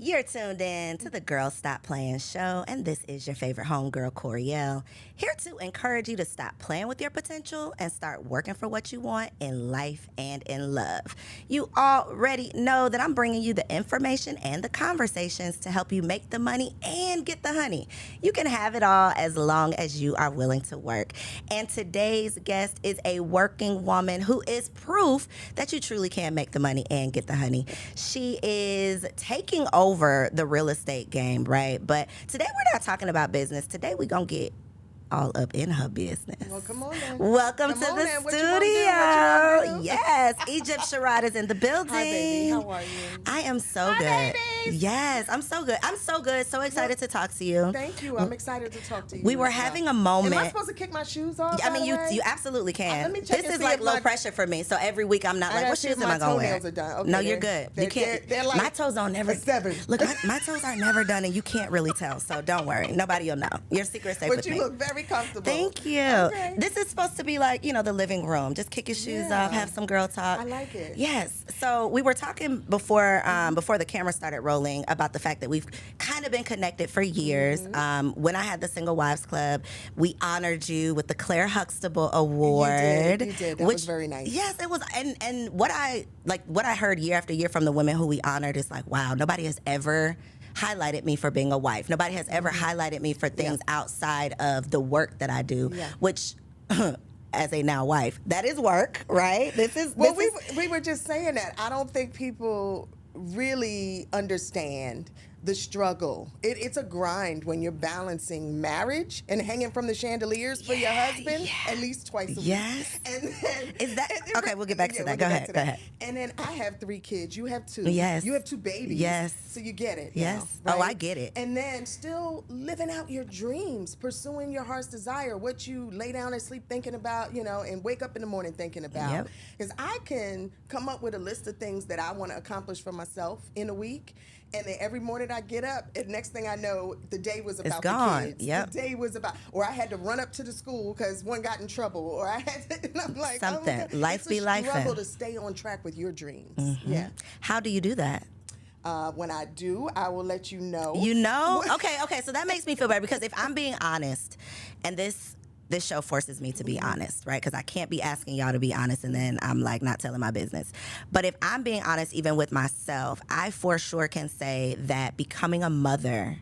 You're tuned in to the Girl Stop Playing show, and this is your favorite homegirl, Koereyelle, here to encourage you to stop playing with your potential and start working for what you want in life and in love. You already know that I'm bringing you the information and the conversations to help you make the money and get the honey. You can have it all as long as you are willing to work. And today's guest is a working woman who is proof that you truly can make the money and get the honey. She is taking over the real estate game, right? But today we're not talking about business. Today we're going to get all up in her business. Well, come on then. Welcome Come to on the then. What you studio. gonna do? Yes, Egypt Sherrod is in the building. Hi, baby. How are you? I am so Hi, good. babies. Yes, I'm so good. I'm so good. So excited to talk to you. Thank you. I'm excited to talk to you. We were as well. having a moment. Am I supposed to kick my shoes off? I mean, by the way? you absolutely can. Let me check This and is see like if low my- pressure for me. So every week I'm not I like, gotta what see shoes if am my I going to wear? toenails are done. Okay, No, you're they're- good. they're- You can't. they're like my toes don't never. a 7. Look, my toes are never done, and you can't really tell. So don't worry. Nobody will know. Your secret's safe But with you me. look very comfortable. Thank you. Okay. This is supposed to be like, the living room. Just kick your shoes Yeah. off, have some girl talk. I like it. Yes. So we were talking before the camera started rolling about the fact that we've kind of been connected for years. When I had the Single Wives Club, we honored you with the Claire Huxtable Award. You did. That was very nice. Yes, it was. And what I heard year after year from the women who we honored is like, wow, nobody has ever highlighted me for being a wife. Nobody has ever highlighted me for things outside of the work that I do, which as a now wife, that is work, right? Well, we were just saying that. I don't think people really understand the struggle. It's a grind when you're balancing marriage and hanging from the chandeliers for your husband at least twice a week. Yes. And then, Is that okay? We'll get back to that. Go ahead. And then I have 3 kids. You have 2. Yes. You have 2 babies. Yes. So you get it. Yes. Now, Oh, right? I get it. And then still living out your dreams, pursuing your heart's desire, what you lay down and sleep thinking about, and wake up in the morning thinking about. Yep. Because I can come up with a list of things that I want to accomplish for myself in a week. And then every morning I get up, and next thing I know, the day was about gone. the kids. Yep. The day was about, or I had to run up to the school because one got in trouble, or I had to, and I'm like, Something. Oh my God. Life be lifing. It's a struggle to stay on track with your dreams. Yeah. How do you do that? When I do, I will let you know. You know? Okay. So that makes me feel better because if I'm being honest, and this show forces me to be honest, right? Because I can't be asking y'all to be honest and then I'm like not telling my business. But if I'm being honest, even with myself, I for sure can say that becoming a mother,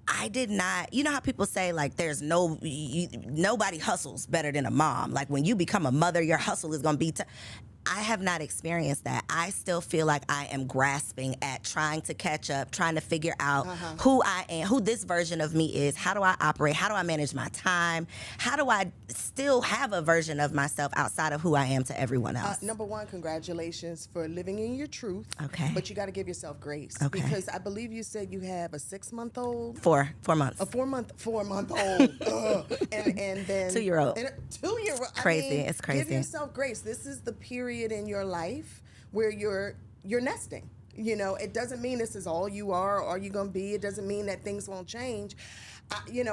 I did not, you know how people say like there's nobody hustles better than a mom. Like when you become a mother, your hustle is going to be I have not experienced that. I still feel like I am grasping at trying to catch up, trying to figure out who I am, who this version of me is. How do I operate? How do I manage my time? How do I still have a version of myself outside of who I am to everyone else? Number one, congratulations for living in your truth. Okay. But you got to give yourself grace. Okay. Because I believe you said you have a 6-month-old. 4 months. A 4-month-old. and then 2-year-old. And a 2-year-old. Crazy. It's crazy. Give yourself grace. This is the period in your life where you're nesting. It doesn't mean this is all you are or all you're going to be. It doesn't mean that things won't change.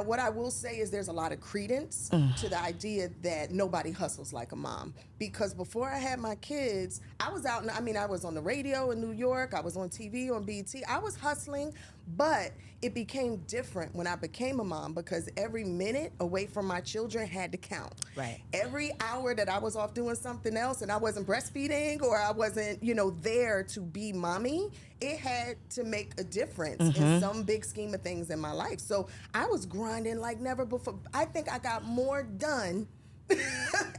What I will say is there's a lot of credence to the idea that nobody hustles like a mom. Because before I had my kids, I was out, I was on the radio in New York. I was on TV, on BET. I was hustling, but it became different when I became a mom because every minute away from my children had to count. Right. Every hour that I was off doing something else and I wasn't breastfeeding or I wasn't, there to be mommy, it had to make a difference in some big scheme of things in my life. So I was grinding like never before. I think I got more done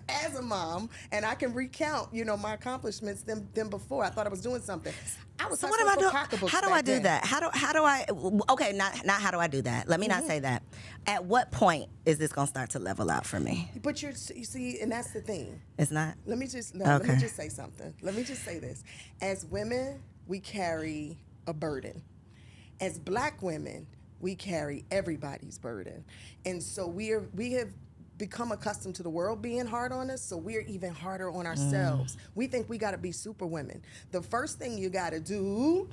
as a mom, and I can recount, my accomplishments than before. I thought I was doing something. I was So what am I doing? How do I do then. that? How do I? Okay, not how do I do that? Let me not say that. At what point is this gonna start to level out for me? But you see, and that's the thing. It's not. Let me just say something. Let me just say this. As women, we carry a burden. As Black women, we carry everybody's burden, and so we have become accustomed to the world being hard on us, so we're even harder on ourselves. We think we got to be super women. The first thing you got to do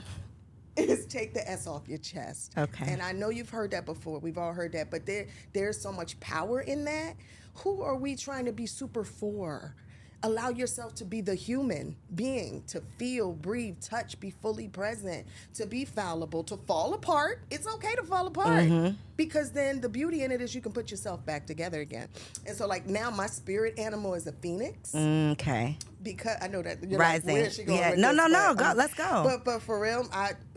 is take the S off your chest. Okay. And I know you've heard that before. We've all heard that, but there's so much power in that. Who are we trying to be super for? allow yourself to be the human being, to feel, breathe, touch, be fully present, to be fallible, to fall apart. It's okay to fall apart because then the beauty in it is you can put yourself back together again. And so like now my spirit animal is a phoenix. Okay. Because I know that you're Rising. like, where's she going with No, this? no, no. But, Go, let's go. But for real,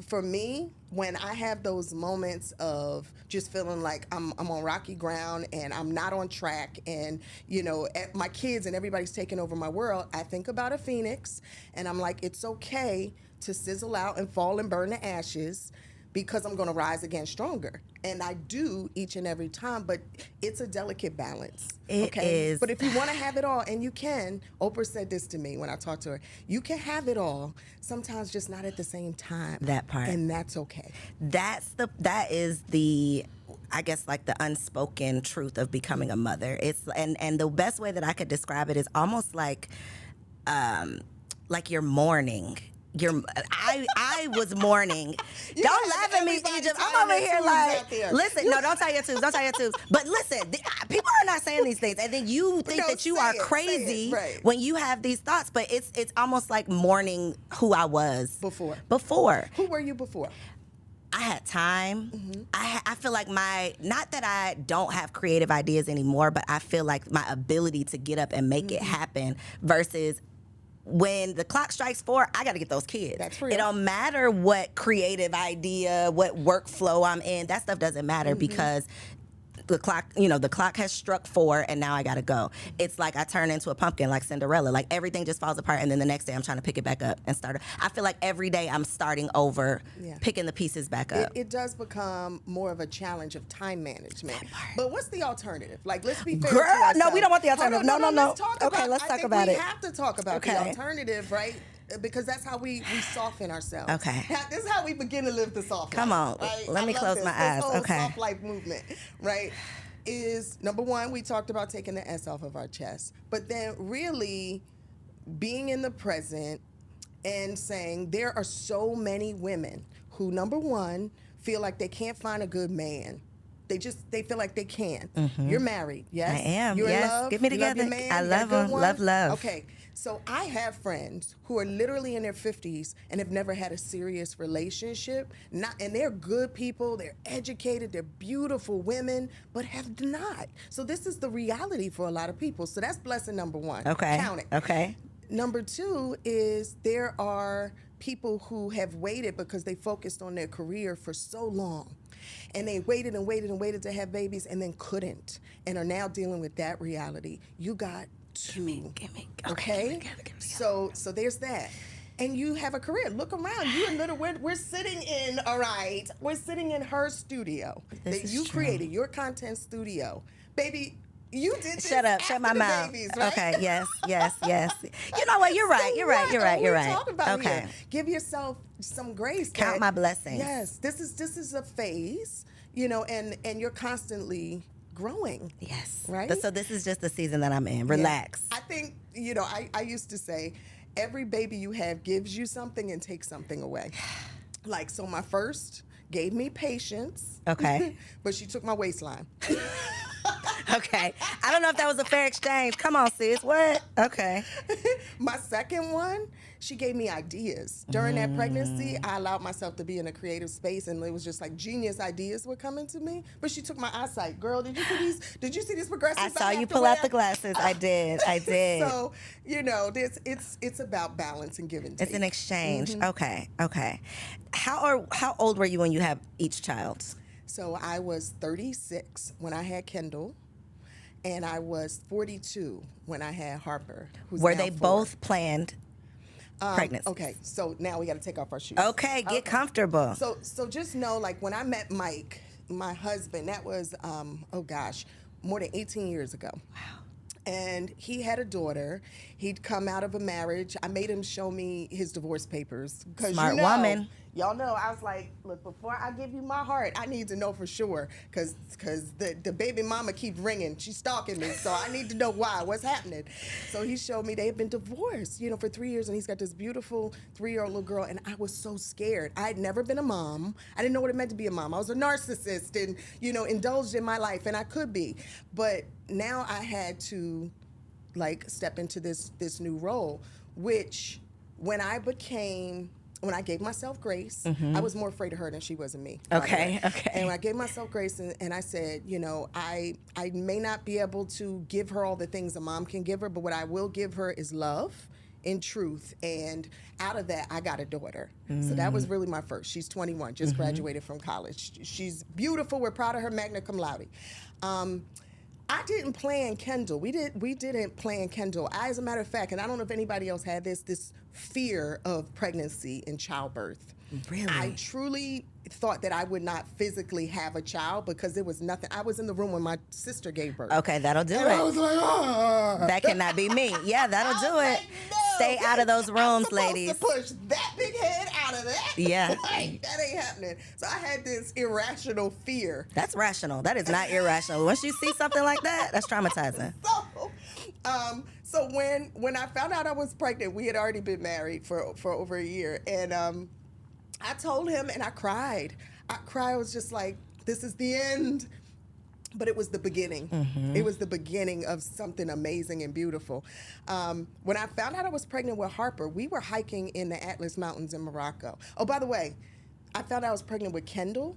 for me, when I have those moments of just feeling like I'm on rocky ground and I'm not on track, and you know my kids and everybody's taking over my world, I think about a phoenix, and I'm like, it's okay to sizzle out and fall and burn to ashes, because I'm going to rise again stronger. And I do each and every time, but it's a delicate balance. It is. But if you want to have it all, and you can, Oprah said this to me when I talked to her, you can have it all, sometimes just not at the same time. That part. And that's okay. That is the, I guess, like the unspoken truth of becoming a mother. It's and the best way that I could describe it is almost like you're mourning. I was mourning. Don't laugh at me, Egypt. I'm over here like, listen, no, don't tell your tubes. Don't tell your tubes. But listen, people are not saying these things. And then you think that you are crazy when you have these thoughts. But it's almost like mourning who I was. Before. Who were you before? I had time. I feel like not that I don't have creative ideas anymore, but I feel like my ability to get up and make it happen versus when the clock strikes 4, I got to get those kids. That's real. It don't matter what creative idea, what workflow I'm in. That stuff doesn't matter because the clock has struck 4 and now I got to go. It's like I turn into a pumpkin like Cinderella. Like everything just falls apart and then the next day I'm trying to pick it back up and start. I feel like every day I'm starting over, picking the pieces back up. It does become more of a challenge of time management. But what's the alternative? Like, let's be fair Girl, to ourselves. no, we don't want the alternative. No. Let's talk Okay, about, let's I talk think about we it. have to talk about the alternative, right? Because that's how we soften ourselves. Okay. This is how we begin to live the soft life. Come on. Right? Let me close my eyes. This whole Okay. soft life movement, right? Is number one, we talked about taking the S off of our chest, but then really being in the present and saying there are so many women who, number one, feel like they can't find a good man. They feel like they can't. You're married, yes? I am. You're yes. in love. Get me You love together. your man? I You got a love good him. one? Love. Okay. So I have friends who are literally in their 50s and have never had a serious relationship. And they're good people, they're educated, they're beautiful women, but have not. So this is the reality for a lot of people. So that's blessing number one. Okay. Count it. Okay. Number two is there are people who have waited because they focused on their career for so long. And they waited and waited and waited to have babies and then couldn't and are now dealing with that reality. You got two. Give me. Okay? So there's that. And you have a career. Look around. You and Little, we're sitting in, all right, we're sitting in her studio that you created, your content studio. Baby, you did this. Shut up. Shut my mouth. Babies, right? Okay. Yes. You know what? You're right. You're right. Talking about Okay. here. Give yourself some grace. Count my blessings. Yes. This is a phase, and you're constantly growing. Yes. Right? So this is just the season that I'm in. Relax. Yeah. I think, I used to say, every baby you have gives you something and takes something away. Like, so my first gave me patience. Okay. But she took my waistline. Okay. I don't know if that was a fair exchange. Come on, sis. What? Okay. My second one, she gave me ideas. During that pregnancy, I allowed myself to be in a creative space, and it was just like genius ideas were coming to me. But she took my eyesight. Girl, did you see these? Did you see these progressives? I saw you pull out the glasses. I did. So, it's about balance and give and take. It's an exchange. Okay. How old were you when you had each child? So I was 36 when I had Kendall, and I was 42 when I had Harper. Were they both planned pregnancies? Okay, so now we got to take off our shoes. Okay, get comfortable. So just know, like, when I met Mike, my husband, that was, more than 18 years ago. Wow. And he had a daughter. He'd come out of a marriage. I made him show me his divorce papers. Smart woman. Y'all know, I was like, look, before I give you my heart, I need to know for sure. Because the baby mama keeps ringing. She's stalking me. So I need to know why. What's happening? So he showed me they had been divorced, for 3 years. And he's got this beautiful 3-year-old little girl. And I was so scared. I had never been a mom. I didn't know what it meant to be a mom. I was a narcissist and, indulged in my life. And I could be. But now I had to like step into this new role, which when I gave myself grace, I was more afraid of her than she was of me. Okay. And when I gave myself grace and I said, you know, I may not be able to give her all the things a mom can give her, but what I will give her is love and truth. And out of that, I got a daughter. So that was really my first. She's 21, just graduated from college. She's beautiful. We're proud of her, magna cum laude. I didn't plan Kendall. We didn't plan Kendall. As a matter of fact, and I don't know if anybody else had this fear of pregnancy and childbirth. Really? I truly thought that I would not physically have a child because there was nothing. I was in the room when my sister gave birth. Okay, that'll do And it. I was like, ah. That cannot be me. Yeah, that'll do it. Like, no, Stay out of those rooms, ladies. To push that big head out of that. Yeah. Like, that ain't happening. So I had this irrational fear. That's rational. That is not irrational. Once you see something like that, that's traumatizing. So when I found out I was pregnant, we had already been married for over a year, and I told him, and I cried. I was just like, this is the end. But it was the beginning. It was the beginning of something amazing and beautiful. When I found out I was pregnant with Harper, we were hiking in the Atlas Mountains in Morocco. Oh, by the way, I found out I was pregnant with Kendall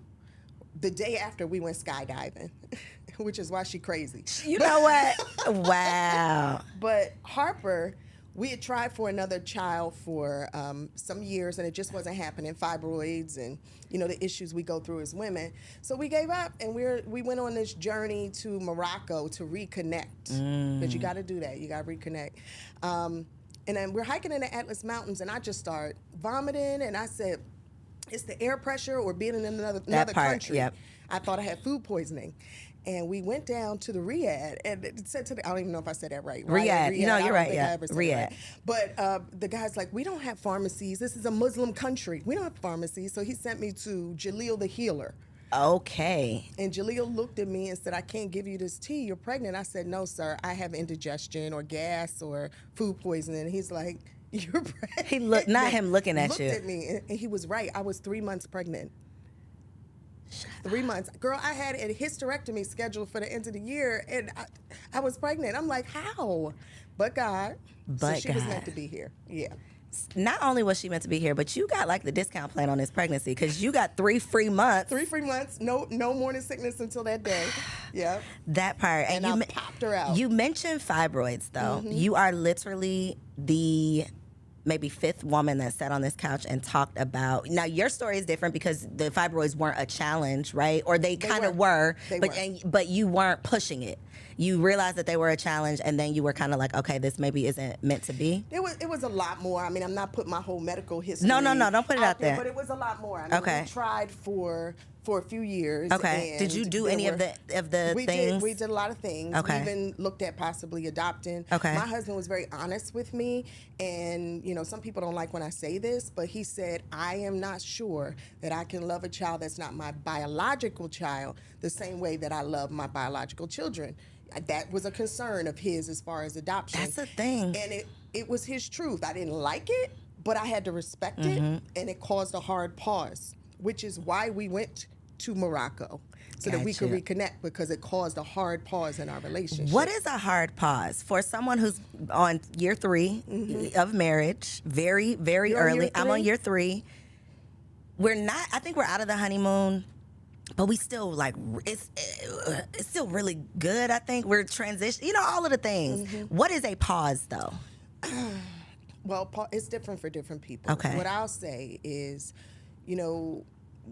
the day after we went skydiving, which is why she crazy. You know what? Wow. But Harper, we had tried for another child for some years, and it just wasn't happening. Fibroids and, you know, the issues we go through as women. So we gave up, and we went on this journey to Morocco to reconnect. Because you got to do that. You got to reconnect. And then we're hiking in the Atlas Mountains, and I just started vomiting, and I said, it's the air pressure or being in another country. Yep. I thought I had food poisoning. And we went down to the Riyadh, and it said to the, I don't even know if I said that right. Riyadh. You know, you're right. Yeah. Riyadh. But the guy's like, we don't have pharmacies. This is a Muslim country. We don't have pharmacies. So he sent me to Jaleel the healer. Okay. And Jaleel looked at me and said, I can't give you this tea. You're pregnant. I said, no, sir. I have indigestion or gas or food poisoning. And he's like, you're pregnant. He looked, not him looking at you. Looked at me, and he was right. I was 3 months pregnant. 3 months. Girl, I had a hysterectomy scheduled for the end of the year, and I was pregnant. I'm like, how? But God. But so she was meant to be here. Yeah. Not only was she meant to be here, but you got like the discount plan on this pregnancy because you got 3 free months. 3 free months. No morning sickness until that day. Yeah. That part. And I popped her out. You mentioned fibroids, though. You are literally the maybe 5th woman that sat on this couch and talked about. Now your story is different because the fibroids weren't a challenge, right? Or they kind of were, but you weren't pushing it. You realized that they were a challenge, and then you were kind of like, okay, this maybe isn't meant to be. It was a lot more. I mean, I'm not putting my whole medical history. No, don't put it out there. But it was a lot more. I mean, we tried for a few years. Okay. Did you do any of the things? We did a lot of things. Okay. We even looked at possibly adopting. Okay. My husband was very honest with me, and you know, some people don't like when I say this, but he said, I am not sure that I can love a child that's not my biological child the same way that I love my biological children. That was a concern of his as far as adoption. That's a thing. And it was his truth. I didn't like it, but I had to respect it, and it caused a hard pause, which is why we went to Morocco, so that we could reconnect, because it caused a hard pause in our relationship. What is a hard pause for someone who's on year 3 of marriage? Very, very early. I'm on year 3. We're not. I think we're out of the honeymoon, but we still like it's still really good. I think we're transition. You know, all of the things. What is a pause, though? Well, it's different for different people. Okay. What I'll say is, you know,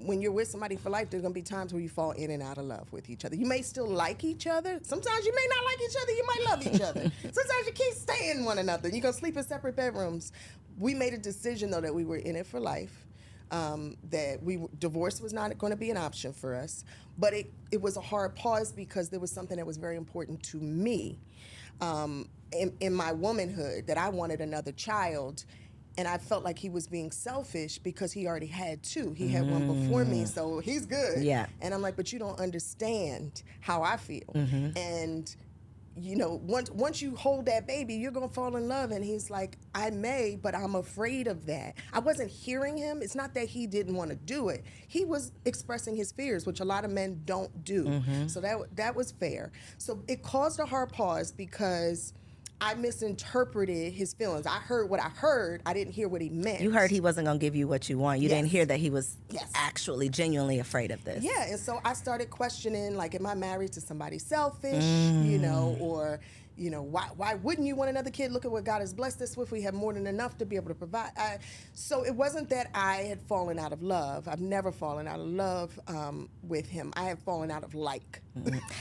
when you're with somebody for life, there's going to be times where you fall in and out of love with each other. You may still like each other. Sometimes you may not like each other. You might love each other. Sometimes you can't stand one another. You're going to sleep in separate bedrooms. We made a decision, though, that we were in it for life, that divorce was not going to be an option for us. But it was a hard pause because there was something that was very important to me in my womanhood, that I wanted another child. And I felt like he was being selfish because he already had 2. He had one before me, so he's good. Yeah. And I'm like, but you don't understand how I feel. And, you know, once you hold that baby, you're going to fall in love. And he's like, I may, but I'm afraid of that. I wasn't hearing him. It's not that he didn't want to do it. He was expressing his fears, which a lot of men don't do. So that was fair. So it caused a hard pause because I misinterpreted his feelings. I heard what I heard. I didn't hear what he meant. You heard he wasn't going to give you what you want. You didn't hear that he was actually genuinely afraid of this. Yeah, and so I started questioning, like, am I married to somebody selfish, you know, or, you know, why wouldn't you want another kid? Look at what God has blessed us with. We have more than enough to be able to provide. So it wasn't that I had fallen out of love. I've never fallen out of love with him. I have fallen out of like.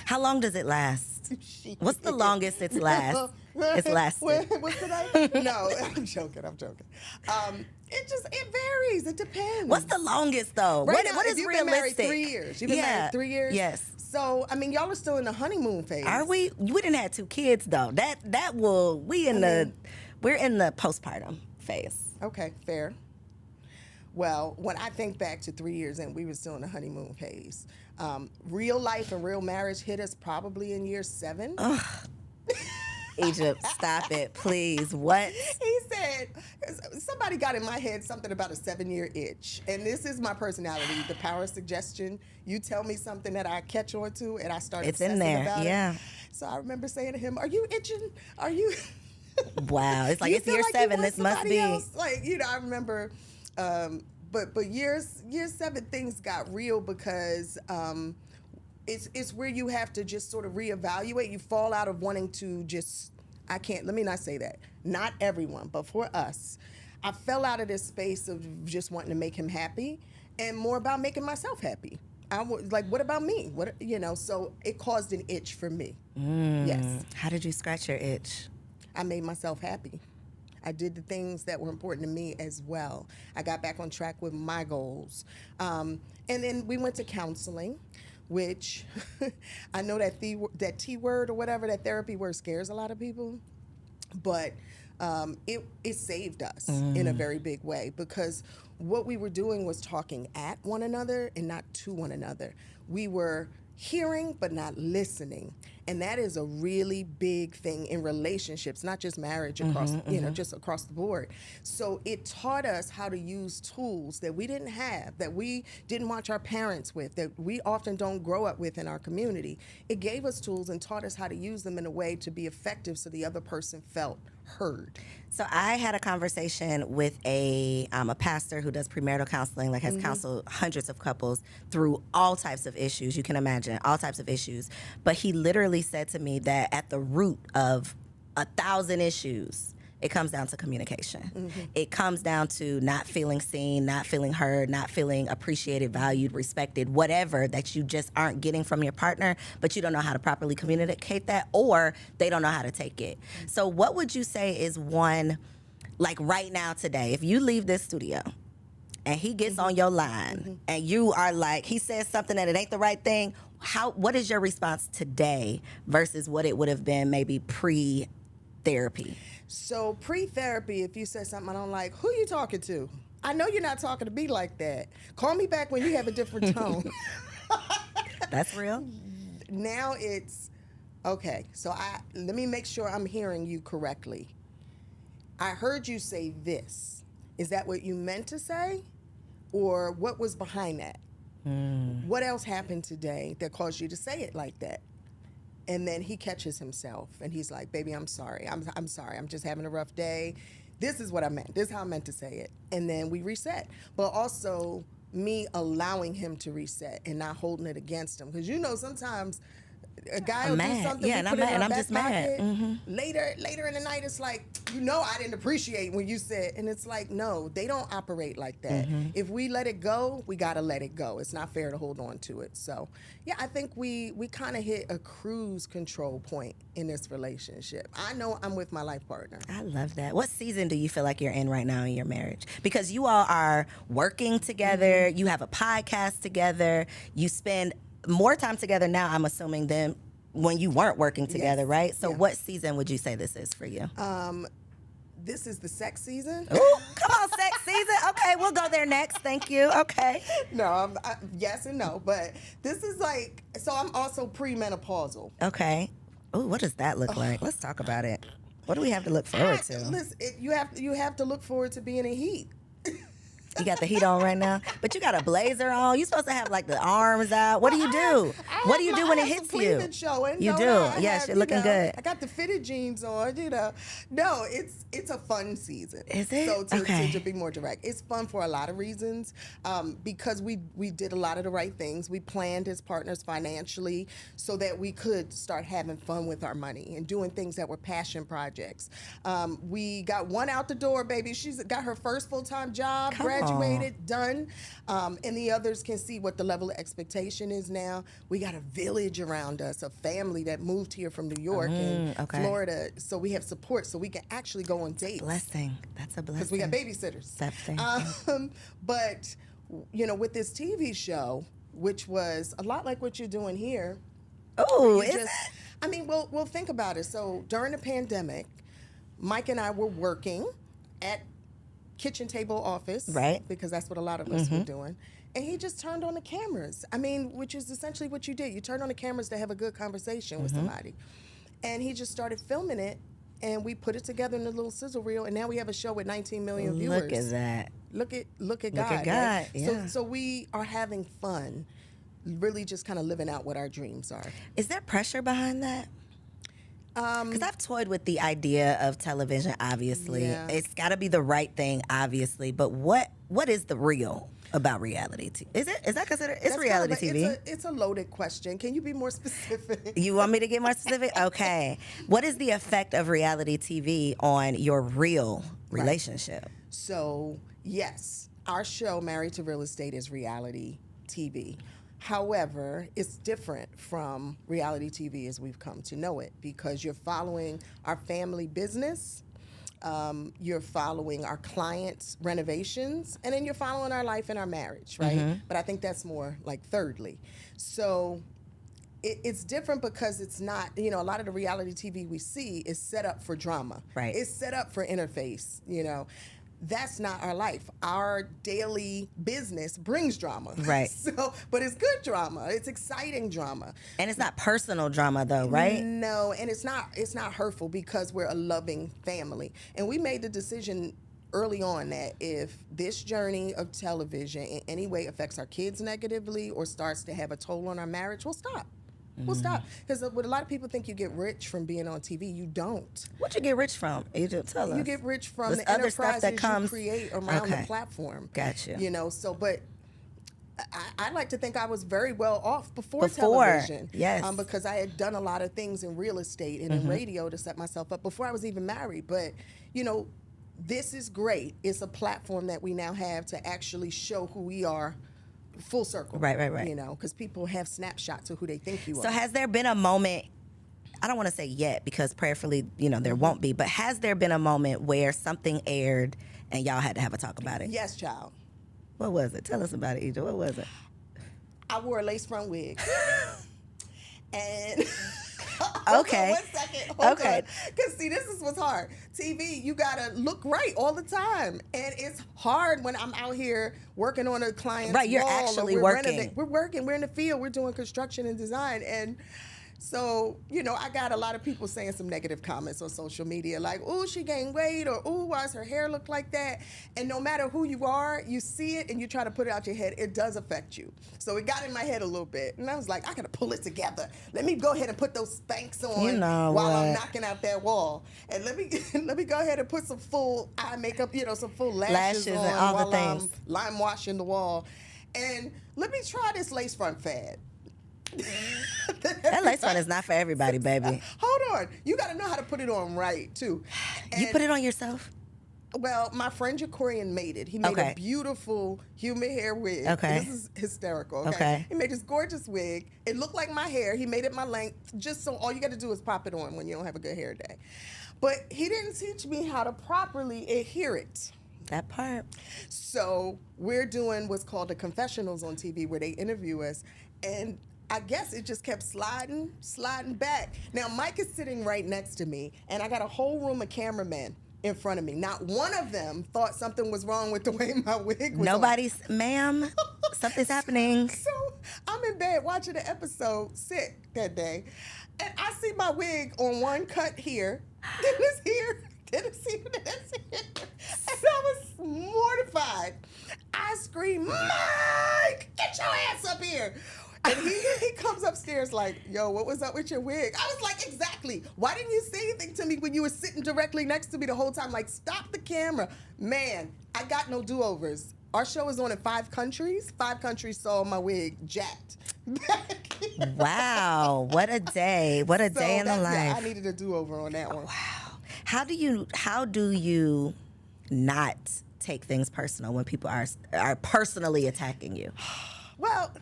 How long does it last? What's the longest it's lasted? What's today? No, I'm joking. It varies. It depends. What's the longest though? Right what is you've realistic? Been married 3 years. You've been married 3 years? Yes. So, I mean, y'all are still in the honeymoon phase. Are we? We didn't have 2 kids though. We're in the postpartum phase. Okay, fair. Well, when I think back to 3 years and we were still in the honeymoon phase, real life and real marriage hit us probably in year 7. Ugh. Egypt, stop it, please. What? He said, somebody got in my head something about a 7-year itch. And this is my personality, the power of suggestion. You tell me something that I catch on to and I start obsessing about it. So I remember saying to him, are you itching? Are you? Wow, it's like it's year 7, this must be. Else? Like, you know, I remember, but year 7 things got real because it's where you have to just sort of reevaluate. You fall out of wanting to just, let me not say that. Not everyone, but for us, I fell out of this space of just wanting to make him happy and more about making myself happy. I was like, what about me? What, you know, so it caused an itch for me. Yes. How did you scratch your itch? I made myself happy. I did the things that were important to me as well. I got back on track with my goals. And then we went to counseling, which I know that T word or whatever, that therapy word scares a lot of people. But it saved us in a very big way because what we were doing was talking at one another and not to one another. We were hearing but not listening. And that is a really big thing in relationships, not just marriage, across you know, just across the board. So it taught us how to use tools that we didn't have, that we didn't watch our parents with, that we often don't grow up with in our community. It gave us tools and taught us how to use them in a way to be effective so the other person felt heard. So I had a conversation with a pastor who does premarital counseling, like has counseled hundreds of couples through all types of issues, you can imagine, all types of issues. But he literally said to me that at the root of 1,000 issues, it comes down to communication. It comes down to not feeling seen, not feeling heard, not feeling appreciated, valued, respected, whatever that you just aren't getting from your partner, but you don't know how to properly communicate that, or they don't know how to take it. So what would you say is one, like right now today, if you leave this studio and he gets on your line and you are like, he says something that it ain't the right thing, what is your response today versus what it would have been maybe pre-therapy? So pre-therapy, if you said something I don't like, who you talking to? I know you're not talking to me like that. Call me back when you have a different tone. That's real? Now it's, okay, so let me make sure I'm hearing you correctly. I heard you say this. Is that what you meant to say? Or what was behind that? What else happened today that caused you to say it like that? And then he catches himself and he's like, baby, I'm sorry. I'm sorry. I'm just having a rough day. This is what I meant. This is how I meant to say it. And then we reset. But also me allowing him to reset and not holding it against him. Because you know sometimes a guy will do something, and I'm just mad. Later in the night, it's like, you know, I didn't appreciate when you said, and it's like, no, they don't operate like that. If we let it go, we gotta let it go. It's not fair to hold on to it. So, yeah, I think we kind of hit a cruise control point in this relationship. I know I'm with my life partner. I love that. What season do you feel like you're in right now in your marriage? Because you all are working together, you have a podcast together, you spend more time together now, I'm assuming, than when you weren't working together, right? So what season would you say this is for you? This is the sex season. Ooh, come on, sex season. Okay, we'll go there next. Thank you. Okay. No, yes and no, but this is like, so I'm also premenopausal. Okay. Ooh, what does that look like? Let's talk about it. What do we have to look forward to? Listen, you have to look forward to being in heat. You got the heat on right now, but you got a blazer on. You supposed to have like the arms out. What do you do? What do you do when it hits you? Showing. You No, do. Yes, you're looking good. I got the fitted jeans on. No, it's a fun season. Is it? So Okay. to be more direct, it's fun for a lot of reasons. Because we did a lot of the right things. We planned as partners financially so that we could start having fun with our money and doing things that were passion projects. We got one out the door, baby. She's got her first full-time job, graduated, done. And the others can see what the level of expectation is now. We got a village around us, a family that moved here from New York and Florida. So we have support so we can actually go on dates. Blessing. That's a blessing. Because we got babysitters. Accepting. But, with this TV show, which was a lot like what you're doing here. Oh, We'll think about it. So during the pandemic, Mike and I were working at kitchen table office. Right. Because that's what a lot of us were doing. And he just turned on the cameras. Which is essentially what you did. You turned on the cameras to have a good conversation with somebody. And he just started filming it. And we put it together in a little sizzle reel, and now we have a show with 19 million viewers. Look at that. Look at God. Look at God, right? yeah. So we are having fun, really just kind of living out what our dreams are. Is there pressure behind that? Because I've toyed with the idea of television, obviously. Yeah. It's got to be the right thing, obviously. But what is the real about reality TV? Is that considered? It's reality TV. It's a loaded question. Can you be more specific? You want me to get more specific? Okay. What is the effect of reality TV on your real relationship? So, yes, our show, Married to Real Estate, is reality TV. However, it's different from reality TV as we've come to know it because you're following our family business, you're following our clients' renovations, and then you're following our life and our marriage, right? But I think that's more like thirdly. So it's different because it's not, a lot of the reality TV we see is set up for drama. Right. It's set up for interface, That's not our life. Our daily business brings drama. Right. But it's good drama. It's exciting drama. And it's not personal drama though, right? No, and it's not hurtful because we're a loving family. And we made the decision early on that if this journey of television in any way affects our kids negatively or starts to have a toll on our marriage, we'll stop. We'll stop. Because what a lot of people think you get rich from being on TV, you don't. What you get rich from? You just tell us. You get rich from There's the other stuff enterprises that comes you create around the platform. Gotcha. But I like to think I was very well off before television. Yes. Because I had done a lot of things in real estate and in radio to set myself up before I was even married. But, this is great. It's a platform that we now have to actually show who we are full circle. Right. Because people have snapshots of who they think you are. So has there been a moment, I don't want to say yet because prayerfully, there won't be, but has there been a moment where something aired and y'all had to have a talk about it? Yes, child. What was it? Tell us about it, Idra. What was it? I wore a lace front wig. And... Okay. 1 second. Hold on. Because, see, this is what's hard. TV, you got to look right all the time. And it's hard when I'm out here working on a client's Right, you're wall, actually working. We're working. We're in the field. We're doing construction and design. And so, I got a lot of people saying some negative comments on social media like, oh, she gained weight, or oh, why does her hair look like that? And no matter who you are, you see it and you try to put it out your head, it does affect you. So it got in my head a little bit. And I was like, I got to pull it together. Let me go ahead and put those Spanx on while I'm knocking out that wall. And let me go ahead and put some full eye makeup, some full lashes on and all while the things. I'm lime washing the wall. And let me try this lace front fad. That lace front is not for everybody, baby. Hold on. You got to know how to put it on right, too. You put it on yourself? Well, my friend Koereyelle made it. He made a beautiful human hair wig. Okay. This is hysterical. Okay. He made this gorgeous wig. It looked like my hair. He made it my length, just so all you got to do is pop it on when you don't have a good hair day. But he didn't teach me how to properly adhere it. That part. So we're doing what's called the confessionals on TV where they interview us. And I guess it just kept sliding back. Now, Mike is sitting right next to me, and I got a whole room of cameramen in front of me. Not one of them thought something was wrong with the way my wig was Nobody's, ma'am, something's happening. So I'm in bed watching the episode, sick that day, and I see my wig on one cut here, then it's here, then it's here, then it's here. I was mortified. I screamed, Mike, get your ass up here. And he comes upstairs like, yo, what was up with your wig? I was like, exactly. Why didn't you say anything to me when you were sitting directly next to me the whole time? Like, stop the camera. Man, I got no do-overs. Our show is on in 5 countries. 5 countries saw my wig jacked. Wow, what a day. What a day in the life. Yeah, I needed a do-over on that one. Wow. How do you not take things personal when people are personally attacking you? Well,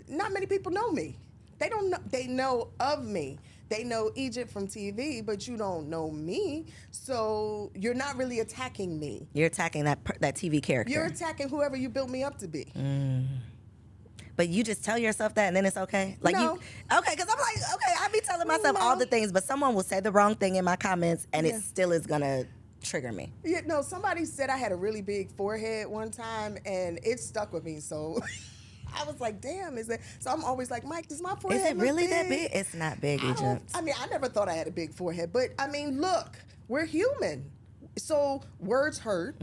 not many people know me. They don't know. They know of me. They know Egypt from TV, but you don't know me. So you're not really attacking me. You're attacking that TV character. You're attacking whoever you built me up to be. But you just tell yourself that and then it's okay? Like No. Okay, because I'm like, okay, I be telling myself all the things, but someone will say the wrong thing in my comments and it still is going to trigger me. Yeah, no, somebody said I had a really big forehead one time and it stuck with me. So I was like, damn, is it? So I'm always like, Mike, does my forehead Is it look really big? that big? It's not big, Egypt. I mean, I never thought I had a big forehead, but I mean, look, we're human. So words hurt,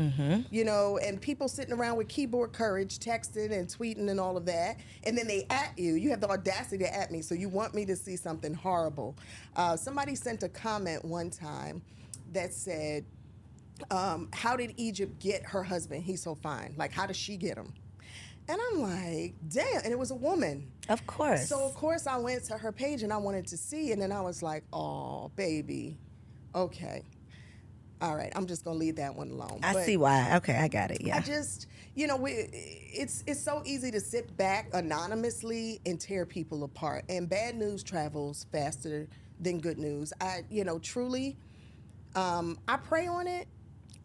you know, and people sitting around with keyboard courage, texting and tweeting and all of that, and then they at you. You have the audacity to at me, so you want me to see something horrible. Somebody sent a comment one time that said, how did Egypt get her husband? He's so fine. Like, how does she get him? And I'm like, damn. And it was a woman. Of course. So, of course, I went to her page and I wanted to see. And then I was like, oh, baby. Okay. All right. I'm just going to leave that one alone. I see why. Okay, I got it. Yeah. I just, you know, it's so easy to sit back anonymously and tear people apart. And bad news travels faster than good news. Truly, I pray on it.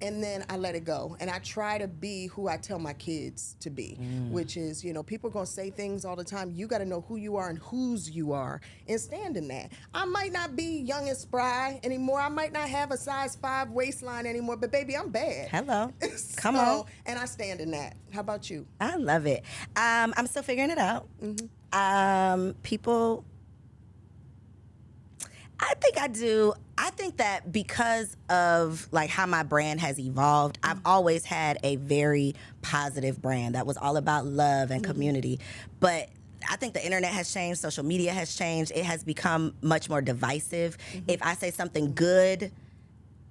And then I let it go. And I try to be who I tell my kids to be, which is, you know, people are going to say things all the time. You got to know who you are and whose you are and stand in that. I might not be young and spry anymore. I might not have a size 5 waistline anymore, but baby, I'm bad. Hello. Come on. And I stand in that. How about you? I love it. I'm still figuring it out. People, I think I do. I think that because of like how my brand has evolved, I've always had a very positive brand that was all about love and community. But I think the internet has changed, social media has changed. It has become much more divisive. If I say something good,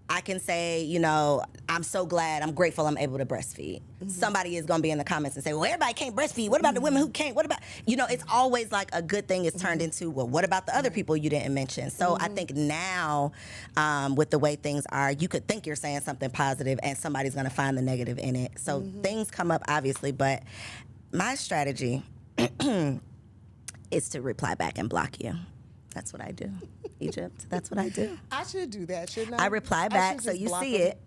I can say, you know, I'm so glad, I'm grateful I'm able to breastfeed. Somebody is going to be in the comments and say, well, everybody can't breastfeed. What about the women who can't? What about, you know, it's always like a good thing is turned into, well, what about the other people you didn't mention? So I think now with the way things are, you could think you're saying something positive and somebody's going to find the negative in it. So things come up, obviously, but my strategy is to reply back and block you. That's what I do, Egypt. That's what I do. I should do that, shouldn't I? I reply back so you see it,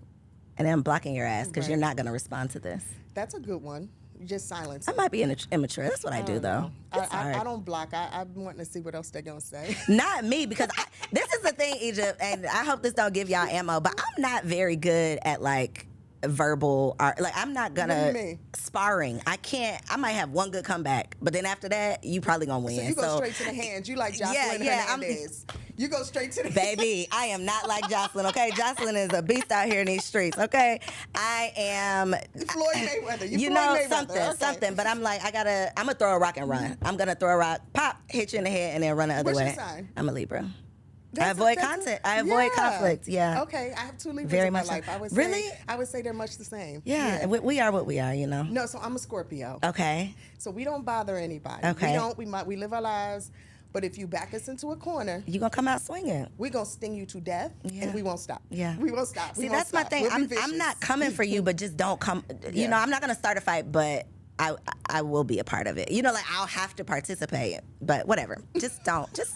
and then I'm blocking your ass because you're not going to respond to this. That's a good one. You just silence I it. might be immature. That's what I do, though. I don't block. I'm wanting to see what else they're going to say. Not me, because this is the thing, Egypt, and I hope this don't give y'all ammo, but I'm not very good at, like, verbal art. Like, I'm not What do you gonna mean? sparring. I might have one good comeback, but then after that, you probably gonna win. So you go straight to the hands. You like Jocelyn Hernandez. You go straight to the Baby, I am not like Jocelyn, okay? Jocelyn is a beast out here in these streets, okay? I am Floyd Mayweather. You Floyd know, Mayweather. something. But I'm like, I'm gonna throw a rock and run. I'm gonna throw a rock, pop, hit you in the head, and then run the other What's way. your sign? I'm a Libra. I avoid conflict. Yeah. Okay, I have 2 Libras Very in my much so. life. I would Really? say, I would say they're much the same. Yeah, we are what we are, you know. No, so I'm a Scorpio. Okay. So we don't bother anybody. Okay. We live our lives, but if you back us into a corner, You gonna come out swinging. we're gonna sting you to death, Yeah. and we won't stop. Yeah. We won't stop. See, that's my thing. We'll be I'm vicious. not coming for you, but just don't come. You Yeah. know, I'm not gonna start a fight, but I will be a part of it. You know, like I'll have to participate, but whatever. Just don't. Just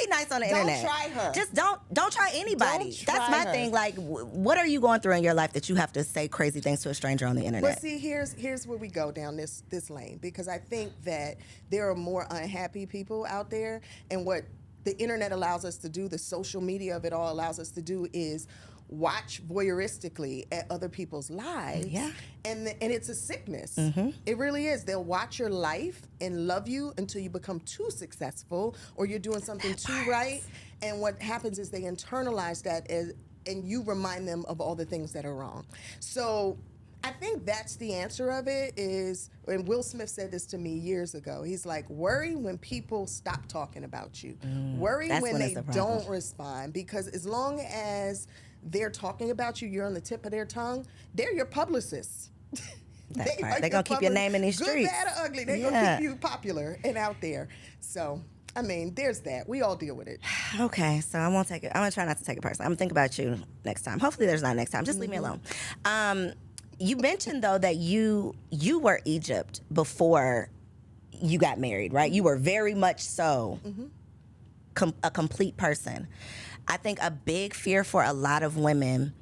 be nice on the Don't internet. try her. Just don't try anybody. Don't try That's my her. thing. Like, what are you going through in your life that you have to say crazy things to a stranger on the internet? But see, here's where we go down this lane, because I think that there are more unhappy people out there, and what the internet allows us to do, the social media of it all allows us to do, is watch voyeuristically at other people's lives. Yeah. And it's a sickness. It really is. They'll watch your life and love you until you become too successful or you're doing something too right. And what happens is they internalize that and you remind them of all the things that are wrong. So I think that's the answer of it is, and Will Smith said this to me years ago. He's like, worry when people stop talking about you. Worry when they don't respond, because as long as they're talking about you, you're on the tip of their tongue, they're your publicists. They're going to keep your name in these streets. Good, bad, or ugly. They're going to keep you popular and out there. So, I mean, there's that. We all deal with it. Okay, so I won't take it. I'm going to try not to take it personally. I'm going to think about you next time. Hopefully there's not next time. Just leave me alone. You mentioned, though, that you were Egypt before you got married, right? You were very much so a complete person. I think a big fear for a lot of women,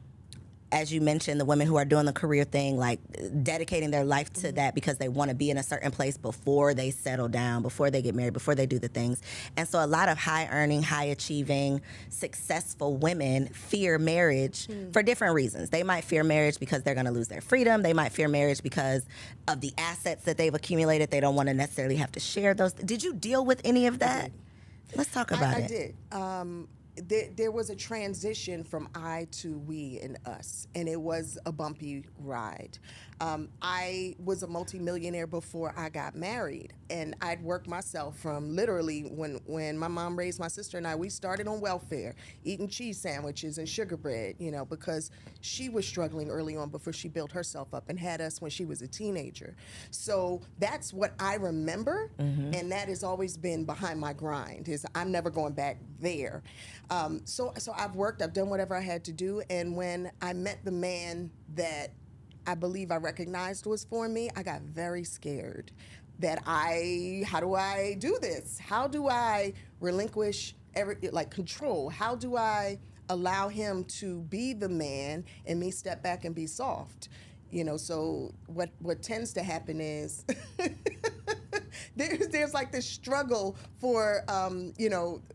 as you mentioned, the women who are doing the career thing, like dedicating their life to that because they want to be in a certain place before they settle down, before they get married, before they do the things. And so a lot of high-earning, high-achieving, successful women fear marriage for different reasons. They might fear marriage because they're going to lose their freedom. They might fear marriage because of the assets that they've accumulated. They don't want to necessarily have to share those. Did you deal with any of that? Let's talk about it. I did. There was a transition from I to we and us, and it was a bumpy ride. I was a multimillionaire before I got married, and I'd worked myself from literally when my mom raised my sister and I, we started on welfare, eating cheese sandwiches and sugar bread, you know, because she was struggling early on before she built herself up and had us when she was a teenager. So that's what I remember, and that has always been behind my grind, is I'm never going back there. So I've done whatever I had to do, and when I met the man that I believe I recognized was for me, I got very scared that how do I do this? How do I relinquish control? How do I allow him to be the man and me step back and be soft? You know, so what tends to happen is there's like this struggle for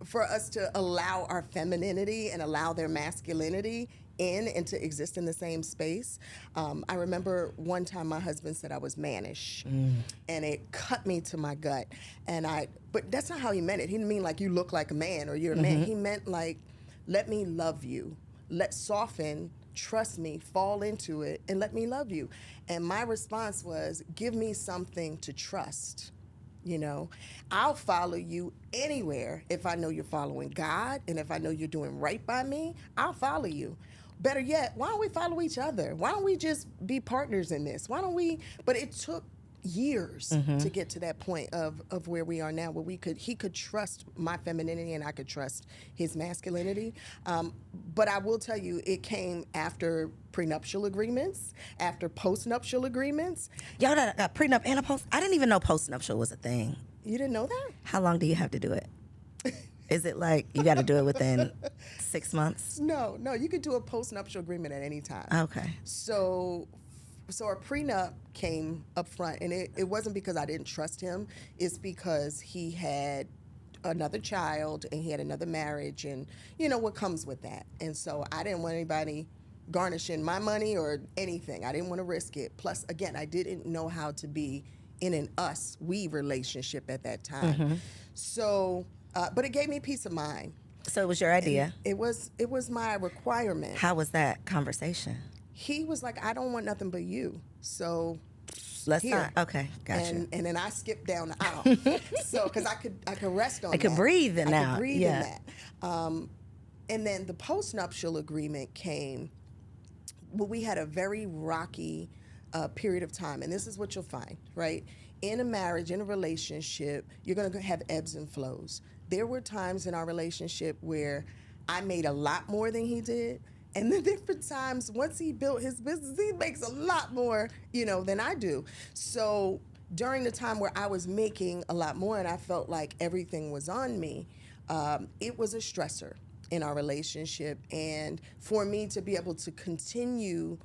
for us to allow our femininity and allow their masculinity in and to exist in the same space. I remember one time my husband said I was mannish, and it cut me to my gut. But that's not how he meant it. He didn't mean like you look like a man or you're a man. He meant like, let me love you. Let's soften, trust me, fall into it, and let me love you. And my response was, give me something to trust. You know, I'll follow you anywhere if I know you're following God, and if I know you're doing right by me, I'll follow you. Better yet, why don't we follow each other? Why don't we just be partners in this? Why don't we? But it took years to get to that point of where we are now, where he could trust my femininity and I could trust his masculinity. But I will tell you, it came after prenuptial agreements, after postnuptial agreements. Y'all got prenup and a post? I didn't even know postnuptial was a thing. You didn't know that? How long do you have to do it? Is it like you got to do it within 6 months? No, you could do a postnuptial agreement at any time. Okay. So a prenup came up front, and it wasn't because I didn't trust him. It's because he had another child and he had another marriage, and you know what comes with that. And so I didn't want anybody garnishing my money or anything. I didn't want to risk it. Plus, again, I didn't know how to be in an we relationship at that time. So, but it gave me peace of mind. So it was your idea? And it was my requirement. How was that conversation? He was like, I don't want nothing but you. So let's not. Okay, gotcha. And then I skipped down the aisle. So because I could rest on that. I could breathe in that. I could breathe in that. And then the postnuptial agreement came. Well, we had a very rocky period of time, and this is what you'll find, right? In a marriage, in a relationship, you're going to have ebbs and flows. There were times in our relationship where I made a lot more than he did. And then different times, once he built his business, he makes a lot more, than I do. So during the time where I was making a lot more and I felt like everything was on me, it was a stressor in our relationship. And for me to be able to continue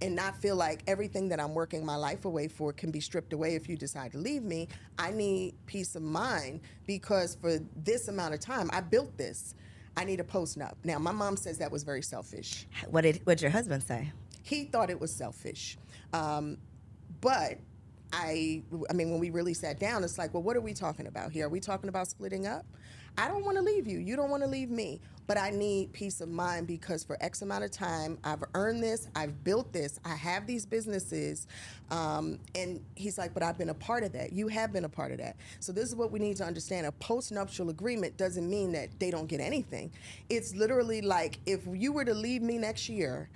and not feel like everything that I'm working my life away for can be stripped away if you decide to leave me, I need peace of mind, because for this amount of time, I built this. I need a postnup. Now, my mom says that was very selfish. What did your husband say? He thought it was selfish. But I mean, when we really sat down, it's like, well, what are we talking about here? Are we talking about splitting up? I don't want to leave you. You don't want to leave me. But I need peace of mind because for X amount of time, I've earned this. I've built this. I have these businesses. And he's like, but I've been a part of that. You have been a part of that. So this is what we need to understand. A postnuptial agreement doesn't mean that they don't get anything. It's literally like, if you were to leave me next year,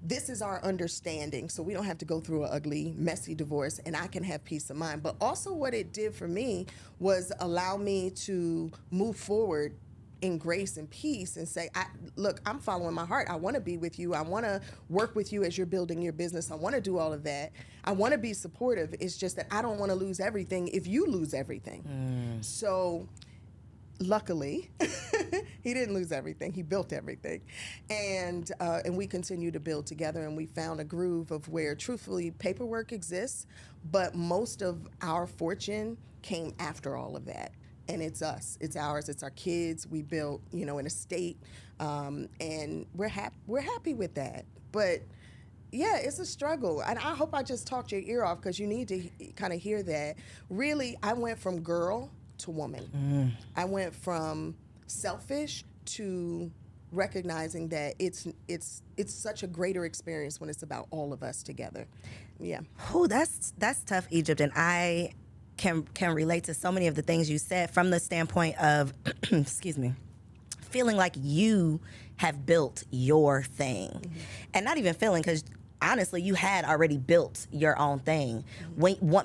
this is our understanding, so we don't have to go through an ugly, messy divorce, and I can have peace of mind. But also what it did for me was allow me to move forward in grace and peace and say, look, I'm following my heart. I want to be with you. I want to work with you as you're building your business. I want to do all of that. I want to be supportive. It's just that I don't want to lose everything if you lose everything. So luckily, he didn't lose everything. He built everything. And we continue to build together, and we found a groove of where, truthfully, paperwork exists, but most of our fortune came after all of that. And it's us. It's ours. It's our kids. We built, an estate, and we're happy with that. But yeah, it's a struggle. And I hope I just talked your ear off because you need to kind of hear that. Really, I went from girl to woman. I went from selfish to recognizing that it's such a greater experience when it's about all of us together. Yeah. Oh, that's tough, Egypt, and I can relate to so many of the things you said from the standpoint of excuse me, feeling like you have built your thing. And not even feeling, because honestly you had already built your own thing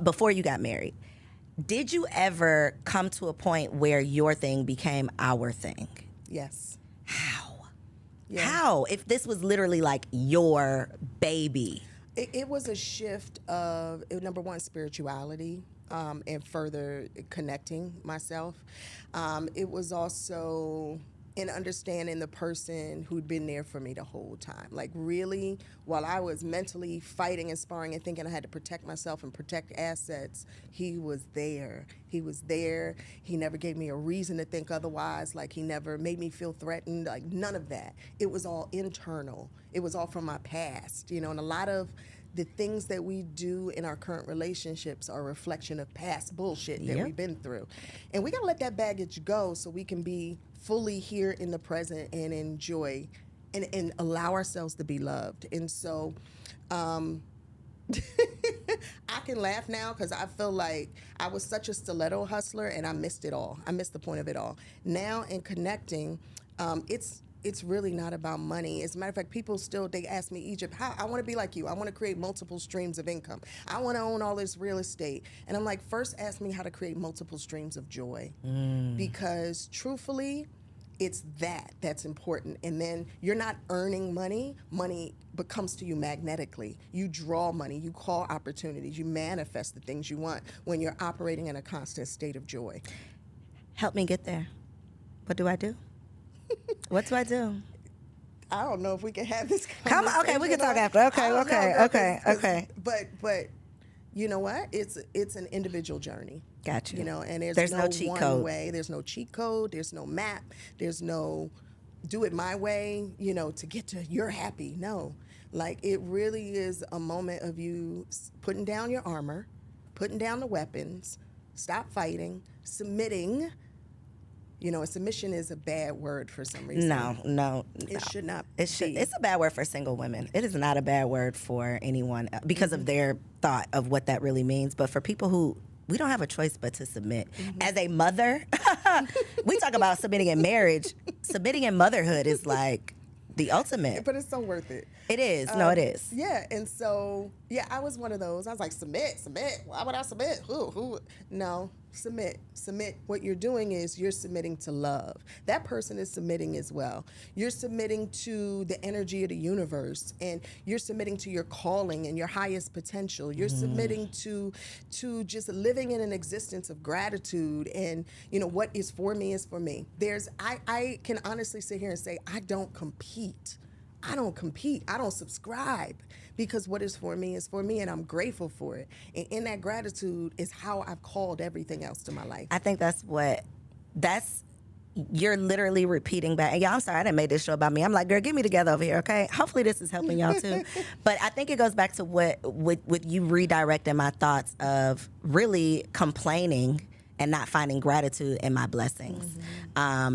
before you got married. Did you ever come to a point where your thing became our thing? Yes. How? Yeah. How? If this was literally like your baby. It was a shift of, number one, spirituality, and further connecting myself. It was also in understanding the person who'd been there for me the whole time. Like, really, while I was mentally fighting and sparring and thinking I had to protect myself and protect assets, he was there. He was there. He never gave me a reason to think otherwise. Like, he never made me feel threatened. Like, none of that. It was all internal. It was all from my past, and a lot of the things that we do in our current relationships are a reflection of past bullshit that we've been through. And we gotta let that baggage go so we can be fully here in the present and enjoy and allow ourselves to be loved. And so I can laugh now because I feel like I was such a stiletto hustler and I missed it all. I missed the point of it all. Now in connecting, it's really not about money. As a matter of fact, people still, they ask me, Egypt, how I want to be like you. I want to create multiple streams of income. I want to own all this real estate. And I'm like, first ask me how to create multiple streams of joy. Because truthfully, it's that's important. And then you're not earning money. Money comes to you magnetically. You draw money. You call opportunities. You manifest the things you want when you're operating in a constant state of joy. Help me get there. What do I do? What do I do? I don't know if we can have this conversation. Come on, okay, we can talk after. Okay. But you know what? It's an individual journey. Got you. And there's no cheat code. Way. There's no cheat code. There's no map. There's no do it my way, to get to you're happy. No. Like, it really is a moment of you putting down your armor, putting down the weapons, stop fighting, submitting. Submission is a bad word for some reason. No. It should not be. It's a bad word for single women. It is not a bad word for anyone because of their thought of what that really means. But for people who, we don't have a choice but to submit. As a mother, we talk about submitting in marriage. Submitting in motherhood is like the ultimate. But it's so worth it. It is. No, it is. Yeah, and so, I was one of those. I was like, submit. Why would I submit? Who? No, submit. What you're doing is you're submitting to love. That person is submitting as well. You're submitting to the energy of the universe, and you're submitting to your calling and your highest potential. You're submitting to just living in an existence of gratitude, and what is for me is for me. I can honestly sit here and say I don't compete. I don't subscribe, because what is for me, and I'm grateful for it. And in that gratitude is how I've called everything else to my life. I think that's you're literally repeating back. And yeah, I'm sorry, I didn't make this show about me. I'm like, girl, get me together over here, okay? Hopefully this is helping y'all too. But I think it goes back to what with you redirecting my thoughts of really complaining and not finding gratitude in my blessings.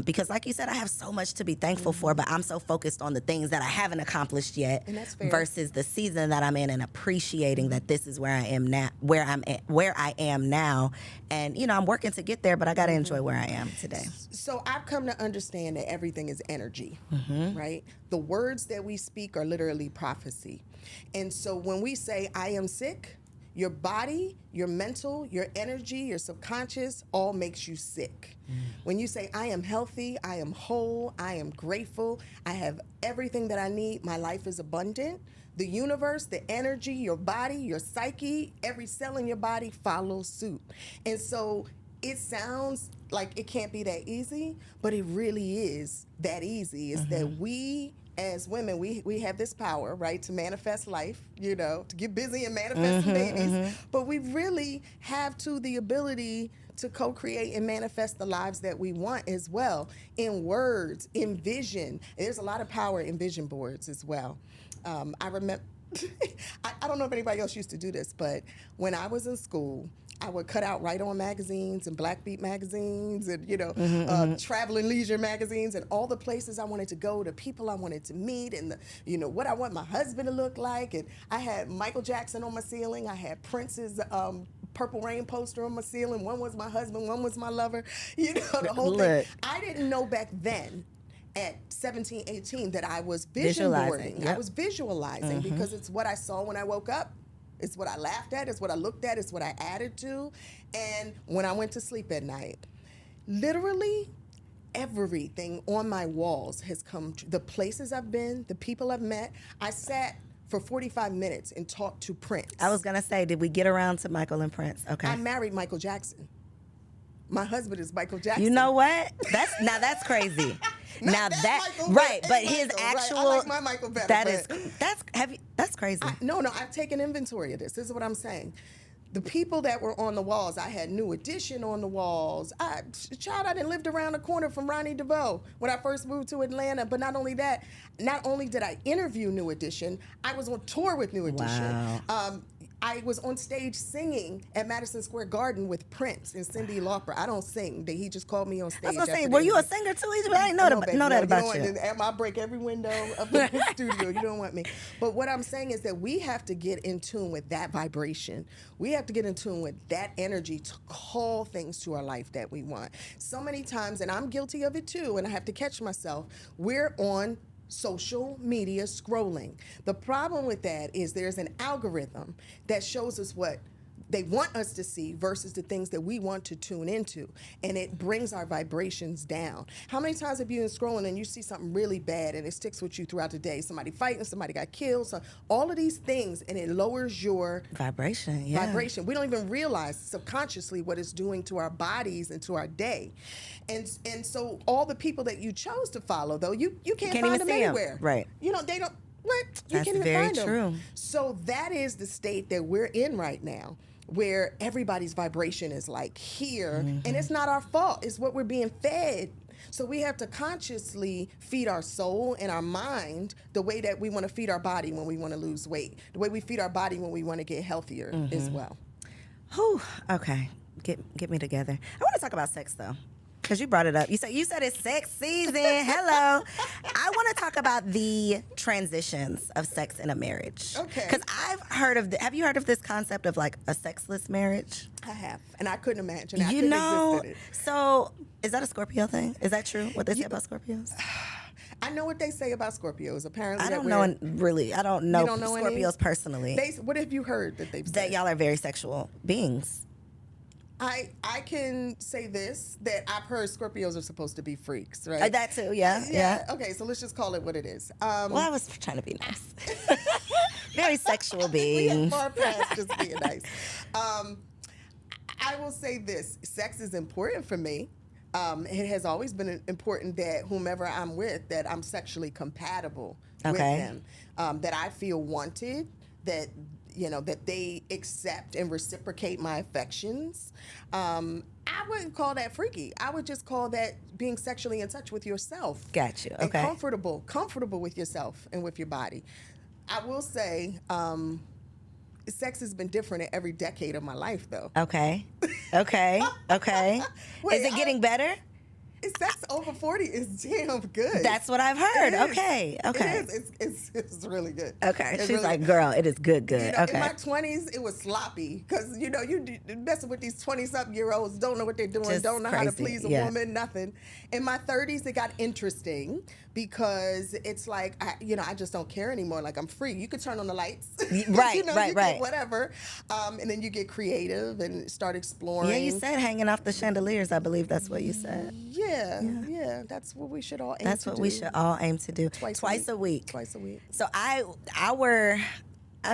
Because like you said, I have so much to be thankful for, but I'm so focused on the things that I haven't accomplished yet versus the season that I'm in and appreciating that this is where I am now, where I am now. And, you know, I'm working to get there, but I got to enjoy where I am today. So I've come to understand that everything is energy, right? The words that we speak are literally prophecy. And so when we say, I am sick, your body, your mental, your energy, your subconscious all makes you sick. When you say, I am healthy, I am whole, I am grateful, I have everything that I need, my life is abundant, the universe, the energy, your body, your psyche, every cell in your body follows suit. And so it sounds like it can't be that easy, but it really is that easy. It's that we as women, we have this power, right, to manifest life, you know, to get busy and manifest some babies. But we really have the ability to co-create and manifest the lives that we want as well, in words, in vision. There's a lot of power in vision boards as well. I remember, I don't know if anybody else used to do this, but when I was in school, I would cut out Right On magazines and Black Beat magazines and, you know, Travel and Leisure magazines and all the places I wanted to go, the people I wanted to meet and, what I want my husband to look like. And I had Michael Jackson on my ceiling. I had Prince's Purple Rain poster on my ceiling. One was my husband, one was my lover. You know, the whole thing. I didn't know back then at 17, 18 that I was vision boarding. Yep. I was visualizing because it's what I saw when I woke up. It's what I laughed at, it's what I looked at, it's what I added to. And when I went to sleep at night, literally everything on my walls has come true. The places I've been, the people I've met. I sat for 45 minutes and talked to Prince. I was going to say, did we get around to Michael and Prince? Okay. I married Michael Jackson. My husband is Michael Jackson. You know what? That's crazy. Now that Michael, right, but Michael, his actual right. I like my Michael better. That's crazy. No, I've taken inventory of this. This is what I'm saying. The people that were on the walls, I had New Edition on the walls. I done lived around the corner from Ronnie DeVoe when I first moved to Atlanta. But not only that, not only did I interview New Edition, I was on tour with New Edition. Wow. I was on stage singing at Madison Square Garden with Prince and Cyndi Lauper. I don't sing. He just called me on stage. I was gonna say, were you a singer too? I didn't know that about you. I break every window of the studio. You don't want me. But what I'm saying is that we have to get in tune with that vibration. We have to get in tune with that energy to call things to our life that we want. So many times, and I'm guilty of it too, and I have to catch myself, we're on social media scrolling. The problem with that is there's an algorithm that shows us what they want us to see versus the things that we want to tune into, and it brings our vibrations down. How many times have you been scrolling and you see something really bad and it sticks with you throughout the day? Somebody fighting, somebody got killed, so all of these things, and it lowers your vibration. We don't even realize subconsciously what it's doing to our bodies and to our day. And so all the people that you chose to follow, though, you can't find them anywhere. Right. You know, they don't. What? You That's can't even very find them. true. So that is the state that we're in right now, where everybody's vibration is like here, and it's not our fault. It's what we're being fed. So we have to consciously feed our soul and our mind the way that we want to feed our body when we want to lose weight, the way we feed our body when we want to get healthier as well. Whew. Okay, get me together. I want to talk about sex though. Because you brought it up. You said it's sex season. Hello. I want to talk about the transitions of sex in a marriage. Okay. Because I've heard of have you heard of this concept of like a sexless marriage? I have. And I couldn't imagine. I couldn't exist in it. So is that a Scorpio thing? Is that true? What they say about Scorpios? I know what they say about Scorpios. Apparently, I don't know Scorpios personally. What have you heard that they've said? That y'all are very sexual beings. I can say this, that I've heard Scorpios are supposed to be freaks, right? That too, yeah. Okay, so let's just call it what it is. Well, I was trying to be nice. Very sexual beings. We have far past just being nice. I will say this, sex is important for me. It has always been important that whomever I'm with, that I'm sexually compatible with them, that I feel wanted, that that they accept and reciprocate my affections. I wouldn't call that freaky. I would just call that being sexually in touch with yourself. Got you. And Okay. comfortable with yourself and with your body. I will say, sex has been different in every decade of my life, though. Okay. Wait, Is it getting better? Sex over 40 is damn good. That's what I've heard. It is. Okay. It is. It's really good. Okay. It's She's really like, good. girl, it is good. You know, Okay. in my 20s, it was sloppy because, you messing with these 20-something-year-olds, don't know what they're doing, Just don't know how to crazy, please a yeah. woman, nothing. In my 30s, it got interesting because it's like, I just don't care anymore. Like, I'm free. You could turn on the lights. Right, you right. get whatever. And then you get creative and start exploring. Yeah, you said hanging off the chandeliers. I believe that's what you said. Yeah. That's what we should all aim to do. That's what we should all aim to do. Twice a week. Twice a week. So I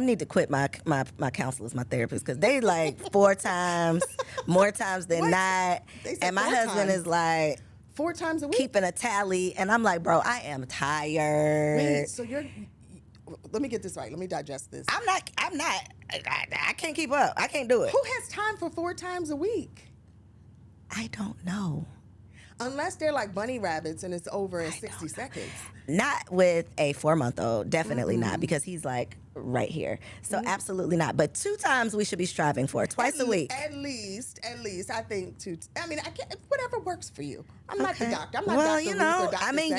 need to quit my counselors, my therapists, because they like 4 times, more times than What? not. They said And my 4 husband times. is like 4 times a week? keeping a tally, and I'm like, bro, I am tired. Wait, so let me get this right. Let me digest this. I'm not. I can't keep up. I can't do it. Who has time for 4 times a week? I don't know. Unless they're like bunny rabbits and it's over in 60 seconds. Not with a 4-month-old. Definitely not, because he's like right here. So absolutely not. But 2 times we should be striving for. Twice a week. At least, I think 2. I mean, whatever works for you. I'm not the Okay. doctor. I'm not well, Dr. you Ruth know, or Dr. I mean,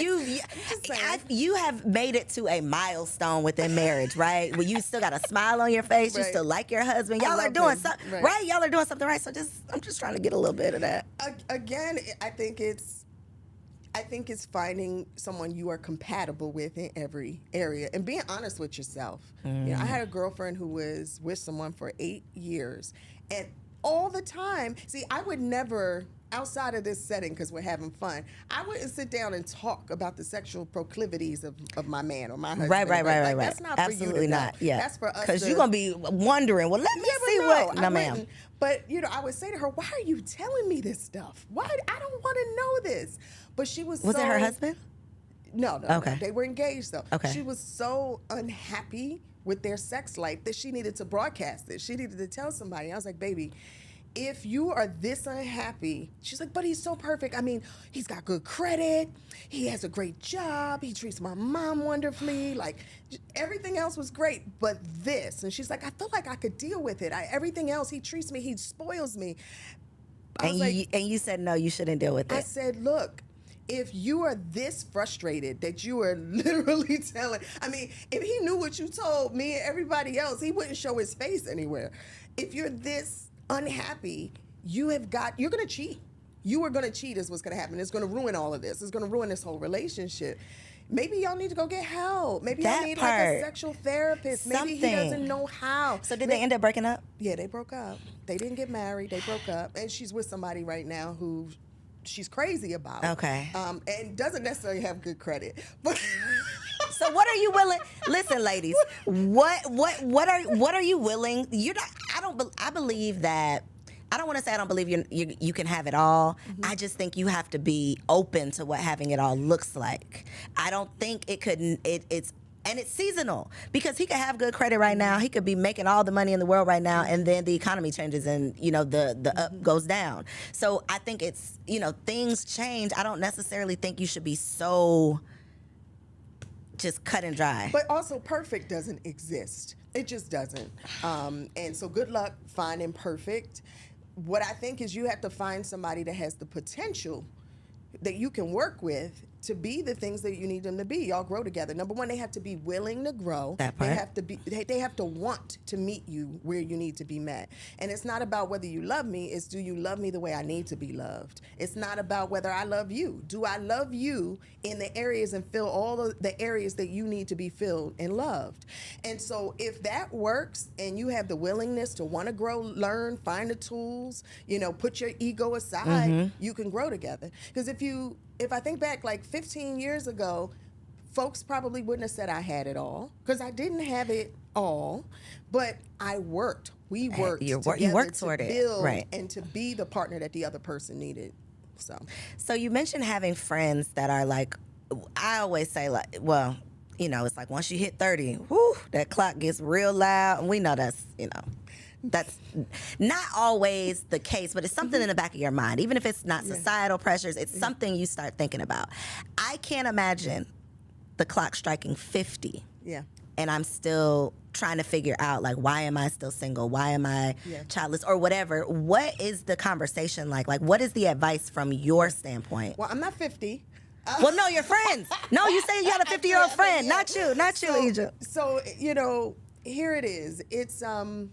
Sex. you have made it to a milestone within marriage, right? Where you still got a smile on your face, you Right. still like your husband. I Y'all are love doing him. something Right. right. Y'all are doing something right. So I'm just trying to get a little bit of that. Again, I think it's finding someone you are compatible with in every area and being honest with yourself. I had a girlfriend who was with someone for 8 years, and all the time, I would never, outside of this setting because we're having fun, I wouldn't sit down and talk about the sexual proclivities of my man or my husband. Right. That's not for you Absolutely to know. not. Yeah. That's for us. Because you're going to be wondering, well, let me see No, what. I No, ma'am. wouldn't. But, I would say to her, why are you telling me this stuff? Why? I don't want to know this. But she was Was so... it her husband? No. Okay. They were engaged, though. Okay. She was so unhappy with their sex life that she needed to broadcast it. She needed to tell somebody. I was like, baby, if you are this unhappy, she's like, but he's so perfect. I mean, he's got good credit. He has a great job. He treats my mom wonderfully. Like, everything else was great, but this. And she's like, I feel like I could deal with it. Everything else, he treats me, he spoils me. And you said, no, you shouldn't deal with it. I said, look, if you are this frustrated that you are literally telling, I mean, if he knew what you told me and everybody else, he wouldn't show his face anywhere. If you're this unhappy, you're going to cheat. You are going to cheat is what's going to happen. It's going to ruin all of this. It's going to ruin this whole relationship. Maybe y'all need to go get help. Maybe y'all need like a sexual therapist. Maybe he doesn't know how. So did they end up breaking up? Yeah, they broke up. They didn't get married. They broke up. And she's with somebody right now who she's crazy about. Okay. And doesn't necessarily have good credit. But so what are you willing? Listen, ladies, what are you willing? I believe that. I don't want to say I don't believe you can have it all. Mm-hmm. I just think you have to be open to what having it all looks like. I don't think it could. It's seasonal, because he could have good credit right now. He could be making all the money in the world right now, and then the economy changes and the up goes down. So I think it's things change. I don't necessarily think you should be so just cut and dry. But also, perfect doesn't exist. It just doesn't. And so good luck finding perfect. What I think is you have to find somebody that has the potential that you can work with to be the things that you need them to be. Y'all grow together. Number one, they have to be willing to grow. That part. They have to want to meet you where you need to be met. And it's not about whether you love me, it's do you love me the way I need to be loved. It's not about whether I love you. Do I love you in the areas and fill all the areas that you need to be filled and loved? And so if that works and you have the willingness to want to grow, learn, find the tools, put your ego aside, you can grow together. Because if I think back like 15 years ago, folks probably wouldn't have said I had it all, because I didn't have it all, but I worked. We worked together you worked to toward it, build right, and to be the partner that the other person needed. So you mentioned having friends that are like, I always say like, well, it's like once you hit 30, whoo, that clock gets real loud, and we know that's. That's not always the case, but it's something in the back of your mind. Even if it's not societal pressures, it's something you start thinking about. I can't imagine the clock striking 50. Yeah. And I'm still trying to figure out, like, why am I still single? Why am I childless or whatever? What is the conversation like? Like, what is the advice from your standpoint? Well, I'm not 50. Well, no, your friends. No, you say you had a 50-year-old friend. Not you, Egypt. So, here it is. It's, I'm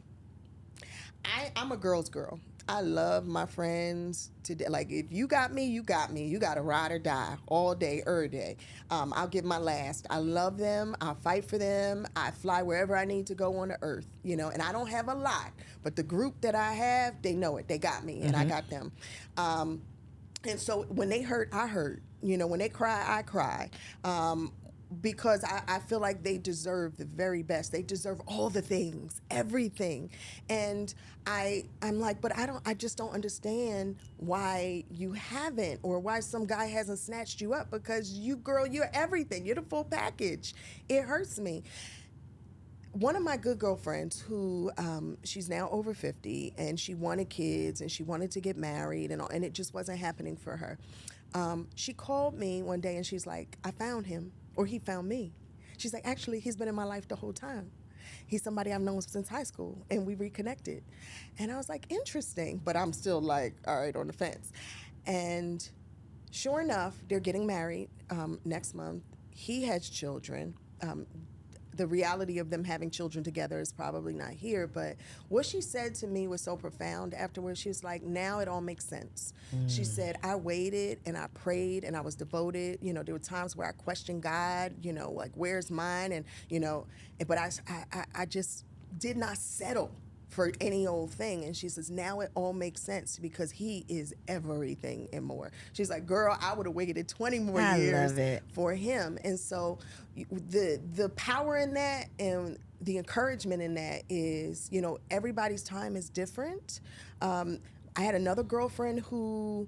a girl's girl. I love my friends today. Like, if you got me, you got me. You got to ride or die all day, every day. I'll give my last. I love them. I'll fight for them. I fly wherever I need to go on the earth, and I don't have a lot. But the group that I have, they know it. They got me, and I got them. And so when they hurt, I hurt. When they cry, I cry. Because I feel like they deserve the very best. They deserve all the things, everything. And I'm like, but I just don't understand why you haven't, or why some guy hasn't snatched you up, because you're everything. You're the full package. It hurts me. One of my good girlfriends who, she's now over 50, and she wanted kids, and she wanted to get married, and it just wasn't happening for her. She called me one day, and she's like, I found him. Or he found me. She's like, actually, he's been in my life the whole time. He's somebody I've known since high school, and we reconnected. And I was like, interesting, but I'm still like, all right, on the fence. And sure enough, they're getting married next month. He has children. The reality of them having children together is probably not here, but what she said to me was so profound afterwards. She was like, now it all makes sense. She said, I waited and I prayed and I was devoted. There were times where I questioned God, like, where's mine? And, but I just did not settle for any old thing. And she says, now it all makes sense, because he is everything and more. She's like, girl, I would have waited 20 more years for him. And so the power in that and the encouragement in that is, everybody's time is different. I had another girlfriend who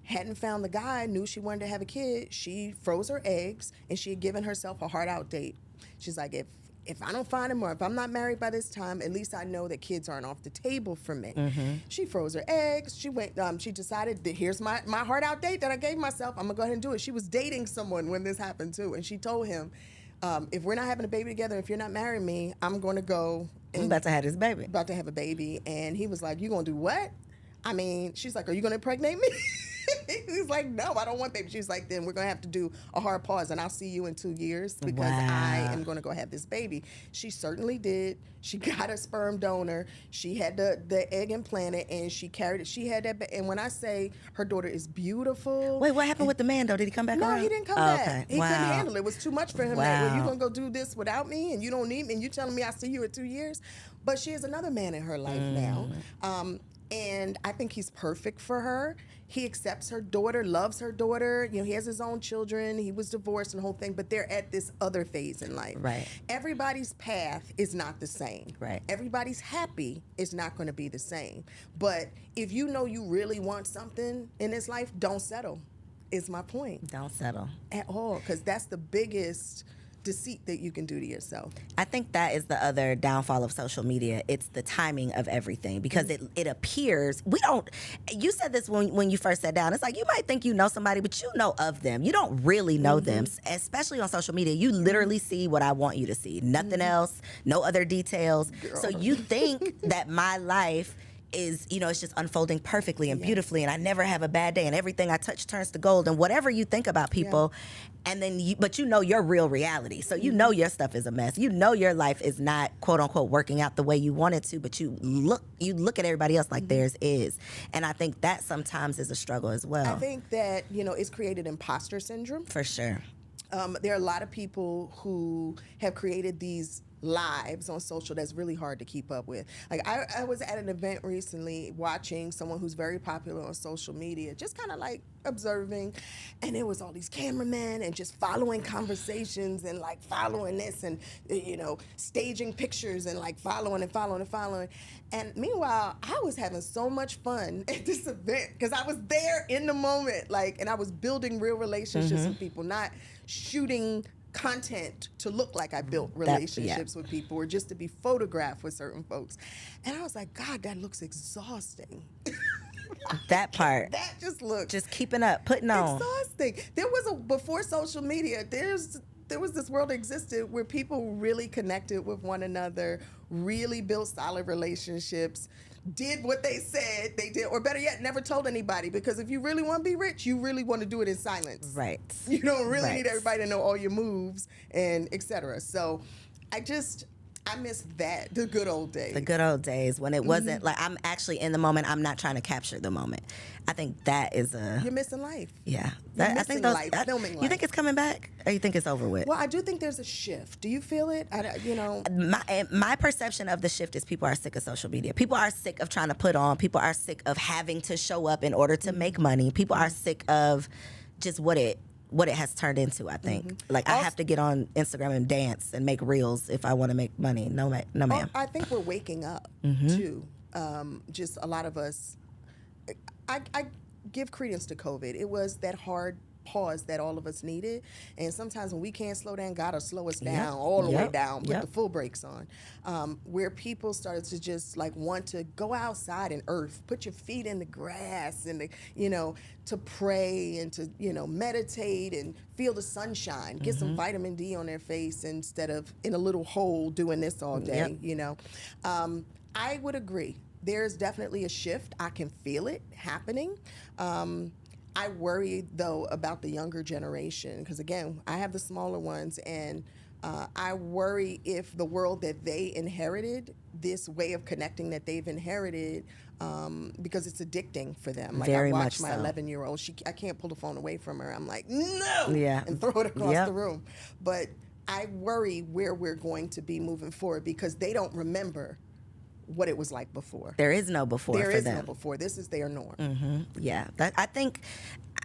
hadn't found the guy, knew she wanted to have a kid. She froze her eggs, and she had given herself a hard out date. She's like, if I don't find him, or if I'm not married by this time, at least I know that kids aren't off the table for me. She froze her eggs. She went. She decided that here's my heart out date that I gave myself. I'm gonna go ahead and do it. She was dating someone when this happened too, and she told him, if we're not having a baby together, if you're not marrying me, I'm going to go. I'm about to have this baby. About to have a baby, and he was like, "You gonna do what?" She's like, "Are you gonna impregnate me?" He's like, "No, I don't want baby." She's like, "Then we're gonna have to do a hard pause, and I'll see you in 2 years, because I am gonna go have this baby." She certainly did. She got a sperm donor. She had the egg implanted, and she carried it. She had that. And when I say her daughter is beautiful. Wait, what happened with the man though? Did he come back around? No, he didn't come back. Okay. He couldn't handle it. It was too much for him. Like, well, you gonna go do this without me, and you don't need me, and you telling me I see you in 2 years? But she has another man in her life now. And I think he's perfect for her. He accepts her daughter, loves her daughter. He has his own children. He was divorced and the whole thing, but they're at this other phase in life. Right. Everybody's path is not the same. Right. Everybody's happy is not going to be the same. But if you know you really want something in this life, don't settle, is my point. Don't settle. At all, because that's the biggest deceit that you can do to yourself. I think that is the other downfall of social media. It's the timing of everything, because it appears, you said this when you first sat down, it's like you might think you know somebody, but you know of them. You don't really know them, especially on social media. You literally see what I want you to see. Nothing else, no other details. Girl. So you think that my life is, it's just unfolding perfectly and beautifully, and I never have a bad day, and everything I touch turns to gold, and whatever you think about people, and then but your real reality. So your stuff is a mess. Your life is not, quote unquote, working out the way you want it to, but you look at everybody else like theirs is. And I think that sometimes is a struggle as well. I think that, it's created imposter syndrome. For sure. There are a lot of people who have created these lives on social that's really hard to keep up with. Like I was at an event recently watching someone who's very popular on social media, just kind of like observing, and there was all these cameramen and just following conversations and like following this and staging pictures and like following. And meanwhile, I was having so much fun at this event because I was there in the moment, and I was building real relationships with people, not shooting content to look like I built relationships with people, or just to be photographed with certain folks. And I was like, God, that looks exhausting. That part. That just looks just keeping up, putting on. Exhausting. There was before social media, there was this world that existed where people really connected with one another, really built solid relationships, did what they said they did, or better yet, never told anybody. Because if you really want to be rich, you really want to do it in silence. Right. You don't really need everybody to know all your moves and etc. So I miss that, the good old days. The good old days when it wasn't like I'm actually in the moment. I'm not trying to capture the moment. I think that is you're missing life. Yeah. I think filming life. You think it's coming back, or you think it's over with? Well, I do think there's a shift. Do you feel it? My perception of the shift is people are sick of social media. People are sick of trying to put on. People are sick of having to show up in order to make money. People are sick of just what it has turned into, I think. Like, I have to get on Instagram and dance and make reels if I want to make money. No, ma'am. I think we're waking up, too. Just a lot of us. I give credence to COVID. It was that hard pause that all of us needed. And sometimes when we can't slow down, God will slow us down all the way down, put the full brakes on. Where people started to just like want to go outside and earth, put your feet in the grass and, to pray and to, meditate and feel the sunshine, get some vitamin D on their face instead of in a little hole doing this all day, I would agree. There's definitely a shift. I can feel it happening. I worry, though, about the younger generation because, again, I have the smaller ones, and I worry if the world that they inherited, this way of connecting that they've inherited, because it's addicting for them. Like, Very I watch much my so. 11-year-old. I can't pull the phone away from her. I'm like, no, and throw it across the room. But I worry where we're going to be moving forward because they don't remember what it was like before. There is no before There for is them. no before. This is their norm. Yeah, I think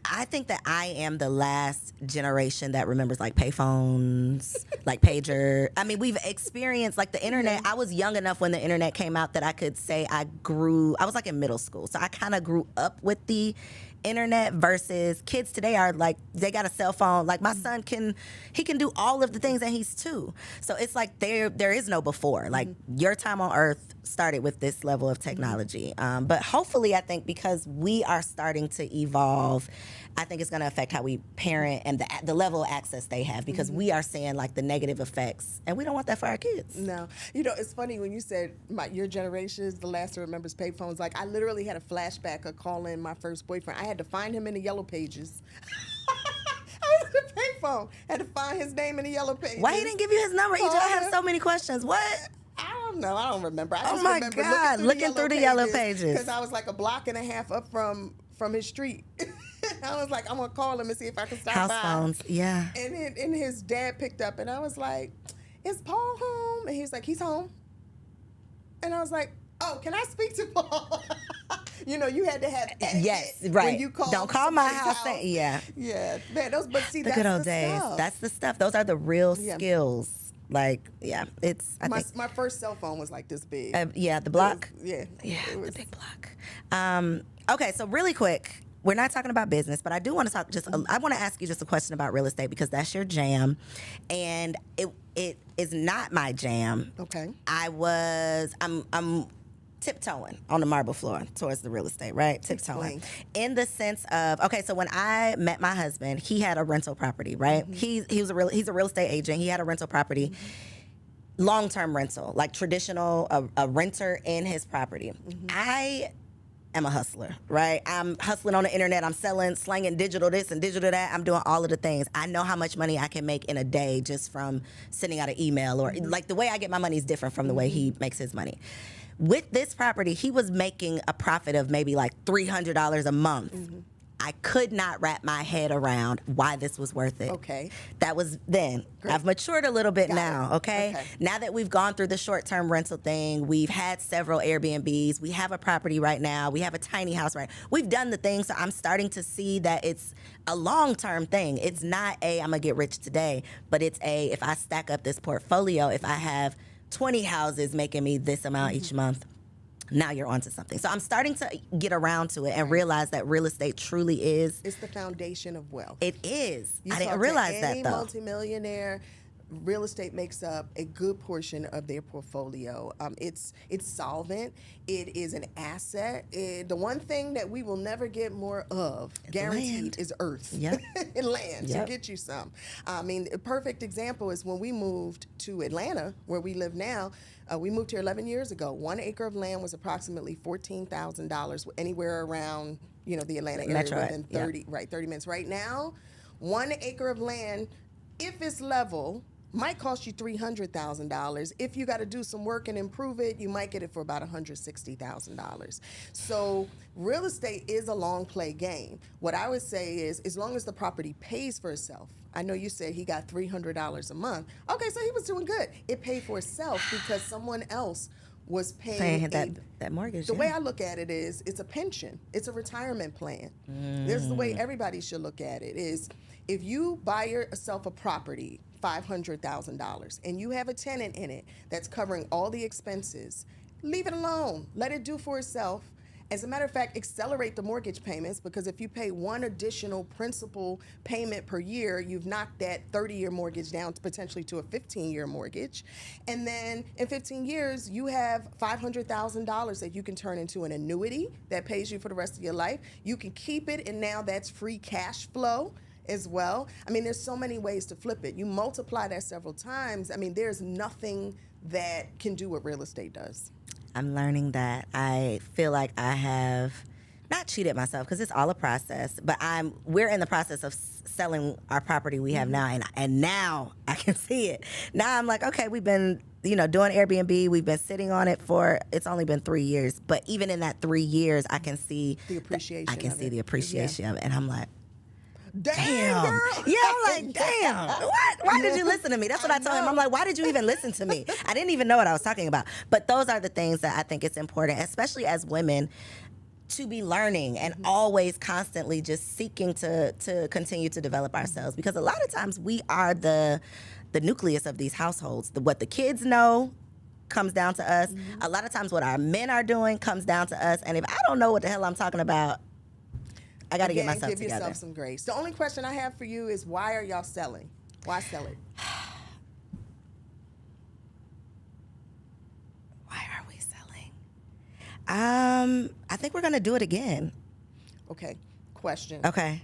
that I am the last generation that remembers like payphones, like pager. I mean, we've experienced like the internet. I was young enough when the internet came out that I could say I was like in middle school. So I kind of grew up with the internet versus kids today are like, they got a cell phone. Like my son can do all of the things and he's 2. So it's like there is no before. Like your time on earth started with this level of technology. But hopefully I think because we are starting to evolve, I think it's going to affect how we parent and the level of access they have because we are seeing like the negative effects and we don't want that for our kids. No. It's funny when you said your generation is the last that remembers payphones. Like I literally had a flashback of calling my first boyfriend. I had to find him in the yellow pages. I was at a payphone. Had to find his name in the yellow pages. Why he didn't give you his number? I have so many questions. What? I don't know. I don't remember. I just remember God, looking through the yellow pages. Because I was like a block and a half up from his street. I was like, I'm going to call him and see if I can stop House by. phones, yeah. And his dad picked up and I was like, is Paul home? And he's like, he's home. And I was like, oh, can I speak to Paul? You had to have yes, right. When you call don't call my house. Yeah, man. But see, the that's good old the days. stuff. That's the stuff. Those are the real skills. Like, it's. My first cell phone was like this big. The block. It was the big block. Okay, so really quick. We're not talking about business, but I do want to talk. I want to ask you just a question about real estate because that's your jam, and it is not my jam. Okay. I'm tiptoeing on the marble floor towards the real estate, right? Tiptoeing. In the sense of, okay, so when I met my husband, he had a rental property, right? He's a real estate agent. He had a rental property. Long-term rental, like traditional, a renter in his property. I am a hustler, right? I'm hustling on the internet. I'm selling, slanging digital this and digital that. I'm doing all of the things. I know how much money I can make in a day just from sending out an email or like the way I get my money is different from the way he makes his money. With this property, he was making a profit of maybe like $300 a month. I could not wrap my head around why this was worth it. Okay. That was then. Great. I've matured a little bit now, okay? Now that we've gone through the short-term rental thing, we've had several Airbnbs, we have a property right now, we have a tiny house we've done the thing, so I'm starting to see that it's a long-term thing. It's not I'm gonna get rich today, but it's if I stack up this portfolio, if I have 20 houses making me this amount each month, now you're onto something. So I'm starting to get around to it and realize that real estate truly is. It's the foundation of wealth. It is. You I didn't talk realize to that any though. multimillionaire, real estate makes up a good portion of their portfolio. It's solvent. It is an asset. The one thing that we will never get more of, guaranteed, land. is earth Yep. and land Yep. to get you some. I mean, a perfect example is when we moved to Atlanta, where we live now. We moved here 11 years ago. 1 acre of land was approximately $14,000, anywhere around the Atlanta area Metro, within 30 minutes. Right now, 1 acre of land, if it's level, might cost you $300,000. If you got to do some work and improve it, you might get it for about $160,000. So real estate is a long play game. What I would say is, as long as the property pays for itself. I know you said he got $300 a month. Okay, so he was doing good. It paid for itself because someone else was paying that mortgage. The way I look at it is, it's a pension. It's a retirement plan. This is the way everybody should look at it. Is if you buy yourself a property, $500,000, and you have a tenant in it that's covering all the expenses, leave it alone. Let it do for itself. As a matter of fact, accelerate the mortgage payments, because if you pay one additional principal payment per year, you've knocked that 30-year mortgage down potentially to a 15-year mortgage. And then in 15 years, you have $500,000 that you can turn into an annuity that pays you for the rest of your life. You can keep it, and now that's free cash flow as well. I mean, there's so many ways to flip it. You multiply that several times. I mean, there's nothing that can do what real estate does. I'm learning that. I feel like I have not cheated myself, because it's all a process, but we're in the process of selling our property we have now, and now I can see it. Now I'm like, okay, we've been doing Airbnb, we've been sitting on it it's only been 3 years, but even in that 3 years, I can see the appreciation. the appreciation of it, and I'm like, Damn, girl. Yeah, I'm like, damn. What? Why did you listen to me? That's what I told him. I'm like, why did you even listen to me? I didn't even know what I was talking about. But those are the things that I think it's important, especially as women, to be learning and always constantly just seeking to continue to develop ourselves. Because a lot of times we are the nucleus of these households. What the kids know comes down to us. A lot of times what our men are doing comes down to us. And if I don't know what the hell I'm talking about, I got to get myself together. Give yourself some grace. The only question I have for you is, why are y'all selling? Why sell it? Why are we selling? I think we're going to do it again. Okay. Question. Okay.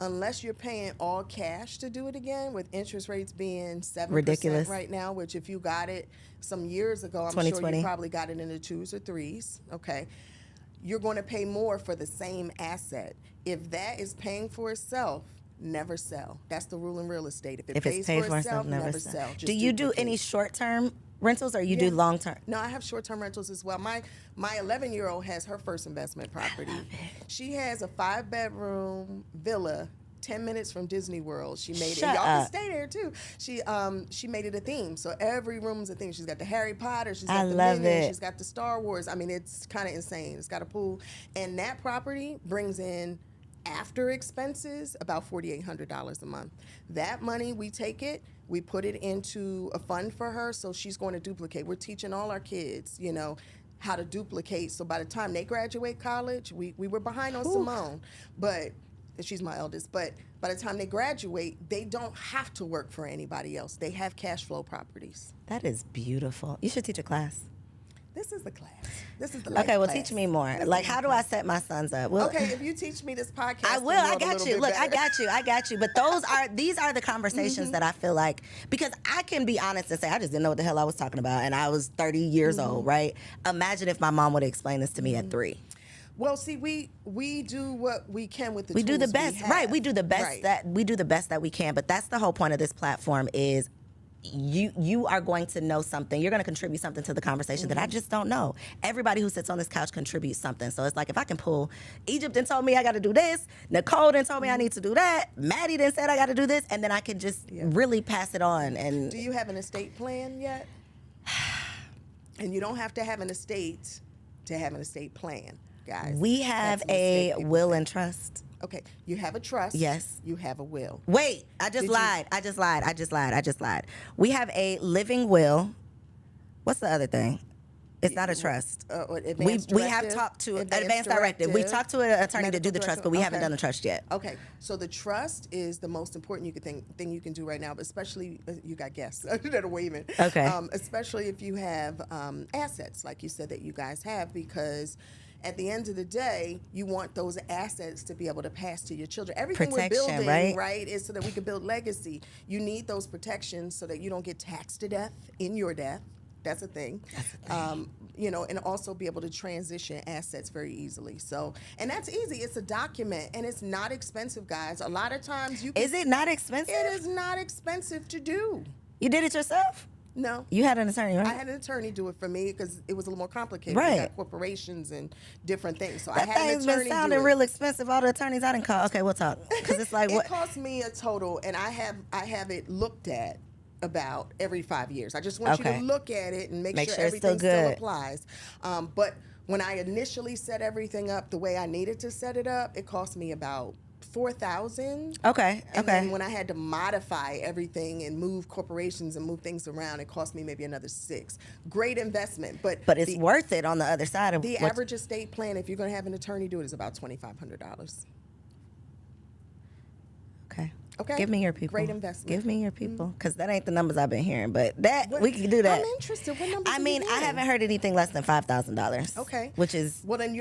Unless you're paying all cash to do it again, with interest rates being 7% ridiculous right now, which if you got it some years ago, I'm sure you probably got it in the 2s or 3s. Okay. You're going to pay more for the same asset. If that is paying for itself, never sell. That's the rule in real estate. If it pays for itself, never sell. Do you do any short-term rentals, or you do long-term? No, I have short-term rentals as well. My 11-year-old has her first investment property. She has a 5-bedroom villa 10 minutes from Disney World. She made it. Y'all can stay there too. She made it a theme. So every room's a theme. She's got the Harry Potter. She's got the Minions. She's got the Star Wars. I mean, it's kind of insane. It's got a pool, and that property brings in, after expenses, about $4,800 a month. That money, we take it, we put it into a fund for her, so she's going to duplicate. We're teaching all our kids, how to duplicate. So by the time they graduate college, we were behind on Simone, but she's my eldest. But by the time they graduate, they don't have to work for anybody else. They have cash flow properties. That is beautiful. You should teach a class. This is the class. This is the life well, class. Teach me more. Like, how do I set my sons up? Well, okay, if you teach me this podcast, I will. I got you. Look, I got you. But these are the conversations that I feel like, because I can be honest and say, I just didn't know what the hell I was talking about, and I was 30 years old, right? Imagine if my mom would have explained this to me at 3. Well, see, we do what we can with the we tools do the best, right? We do the best right. that we can. But that's the whole point of this platform is, you are going to know something. You're going to contribute something to the conversation that I just don't know. Everybody who sits on this couch contributes something. So it's like, if I can pull, Egypt done told me I got to do this, Nicole done told me I need to do that, Maddie done said I got to do this, and then I can just really pass it on. And do you have an estate plan yet? And you don't have to have an estate to have an estate plan, guys. We have a will and trust. Okay, you have a trust. Yes. You have a will. Wait, I just lied. We have a living will. What's the other thing? It's not a trust. We have talked to advanced directive. We talked to an attorney to do the trust, but we haven't done the trust yet. Okay, so the trust is the most important thing you can do right now, but especially you got guests that are waving. Okay. Especially if you have assets, like you said that you guys have, because at the end of the day, you want those assets to be able to pass to your children. Everything Protection, we're building, right, is so that we can build legacy. You need those protections so that you don't get taxed to death in your death. That's a thing. You know, and also be able to transition assets very easily. So, and that's easy. It's a document, and it's not expensive, guys. A lot of times you can, Is it not expensive? It is not expensive to do. You did it yourself? No. You had an attorney, right? I had an attorney do it for me because it was a little more complicated. Right. We got corporations and different things. So That I had an thing's attorney been sounding do it. real expensive. All the attorneys I didn't call. Okay, we'll talk. Because it's like, It what? cost me a total, and I have it looked at about every 5 years. I just want you to look at it and make sure it's everything still still good. applies. But when I initially set everything up the way I needed to set it up, it cost me about $4,000. Okay. And then when I had to modify everything and move corporations and move things around, it cost me maybe another $6,000. Great investment, but it's worth it on the other side of the average estate plan. If you're going to have an attorney do it, is about $2,500. Okay. Okay. Give me your people. Great investment. Give me your people, because that ain't the numbers I've been hearing. But we can do that. I'm interested. What numbers? I mean, I haven't heard anything less than $5,000. Okay. Which is well, then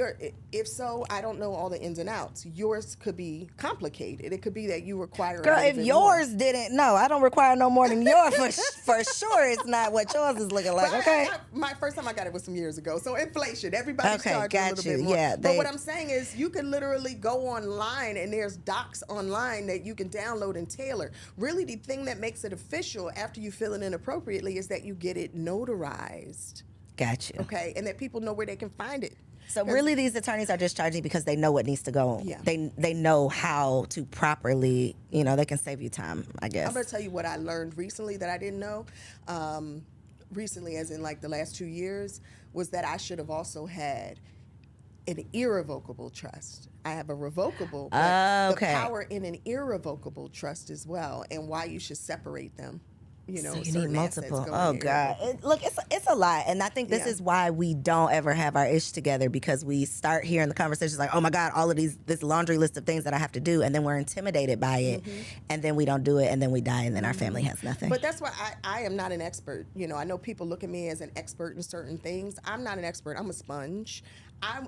if so, I don't know all the ins and outs. Yours could be complicated. It could be that you require. girl. If yours didn't, no, I don't require no more than yours. For sure, it's not what yours is looking like. But okay. my first time I got it was some years ago. So inflation, everybody's charging a little bit more. Yeah, but what I'm saying is, you can literally go online and there's docs online that you can download and tailor. Really, the thing that makes it official after you fill it in appropriately is that you get it notarized. Gotcha. Okay, and that people know where they can find it. So really, these attorneys are just charging because they know what needs to go. Yeah. They know how to properly, they can save you time, I guess. I'm going to tell you what I learned recently that I didn't know. Recently, as in like the last 2 years, was that I should have also had an irrevocable trust. I have a revocable, but the power in an irrevocable trust as well, and why you should separate them. So you need multiple. Oh God, it's a lot, and I think this is why we don't ever have our ish together, because we start hearing the conversations like, oh my God, all of this laundry list of things that I have to do, and then we're intimidated by it, and then we don't do it, and then we die, and then our family has nothing. But that's why I am not an expert. I know people look at me as an expert in certain things. I'm not an expert. I'm a sponge.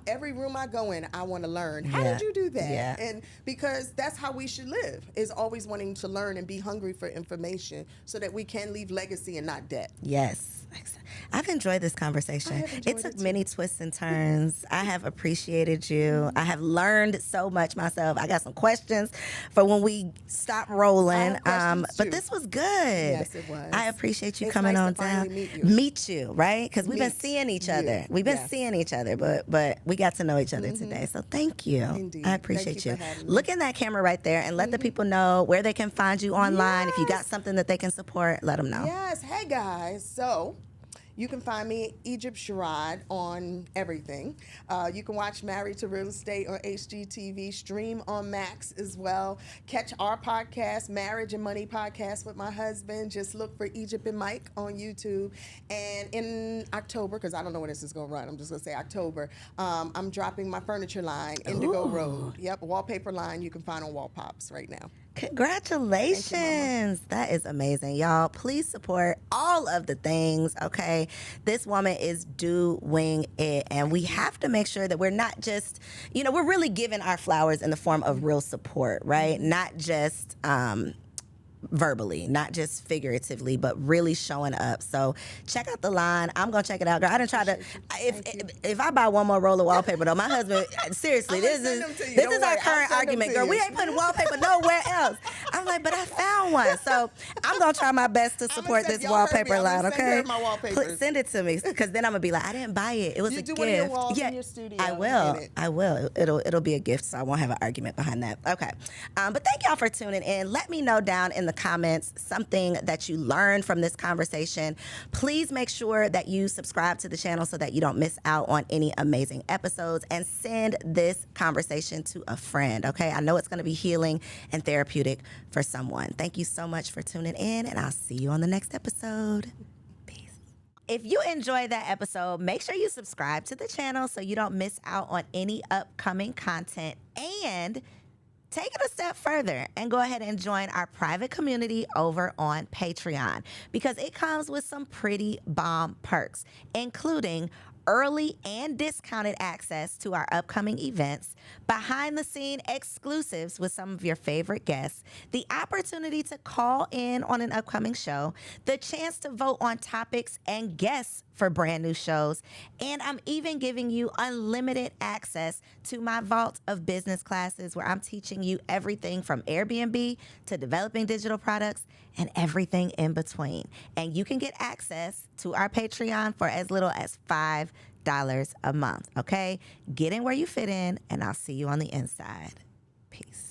Every room I go in, I want to learn. How did you do that? Yeah. And because that's how we should live, is always wanting to learn and be hungry for information so that we can leave legacy and not debt. Yes. I've enjoyed this conversation. It took many twists and turns. I have appreciated you. I have learned so much myself. I got some questions for when we stop rolling. But this was good. Yes, it was. I appreciate you coming on down. Meet you, right? Because we've been seeing each other. We've been seeing each other, but we got to know each other today. So thank you. Indeed. I appreciate you. Thank you for having me. Look in that camera right there and let the people know where they can find you online. If you got something that they can support, let them know. Yes. Hey, guys. So you can find me, Egypt Sherrod, on everything. You can watch Married to Real Estate on HGTV, stream on Max as well. Catch our podcast, Marriage and Money Podcast with my husband. Just look for Egypt and Mike on YouTube. And in October, because I don't know when this is going to run, I'm just going to say October, I'm dropping my furniture line, Indigo Road. Yep, wallpaper line you can find on Wall Pops right now. Congratulations. That is amazing. Y'all, please support all of the things, okay? This woman is doing it, and we have to make sure that we're not just, we're really giving our flowers in the form of real support, right? Not just verbally, not just figuratively, but really showing up. So check out the line. I'm gonna check it out, girl. I didn't try to. If I buy one more roll of wallpaper, though, my husband, seriously, this is our current argument, girl. We ain't putting wallpaper nowhere else. I'm like, but I found one, so I'm gonna try my best to support this wallpaper line. Okay, send it to me, because then I'm gonna be like, I didn't buy it. It was a gift. In your studio. I will. I will. It'll be a gift, so I won't have an argument behind that. Okay, but thank y'all for tuning in. Let me know down in the comments something that you learned from this conversation. Please make sure that you subscribe to the channel so that you don't miss out on any amazing episodes, and send this conversation to a friend, okay? I know it's going to be healing and therapeutic for someone. Thank you so much for tuning in, and I'll see you on the next episode. Peace. If you enjoyed that episode, make sure you subscribe to the channel so you don't miss out on any upcoming content. And take it a step further and go ahead and join our private community over on Patreon, because it comes with some pretty bomb perks, including early and discounted access to our upcoming events, behind the scene exclusives with some of your favorite guests, the opportunity to call in on an upcoming show, the chance to vote on topics and guests for brand new shows, and I'm even giving you unlimited access to my vault of business classes where I'm teaching you everything from Airbnb to developing digital products and everything in between. And you can get access to our Patreon for as little as $5 a month, okay? Get in where you fit in, and I'll see you on the inside. Peace.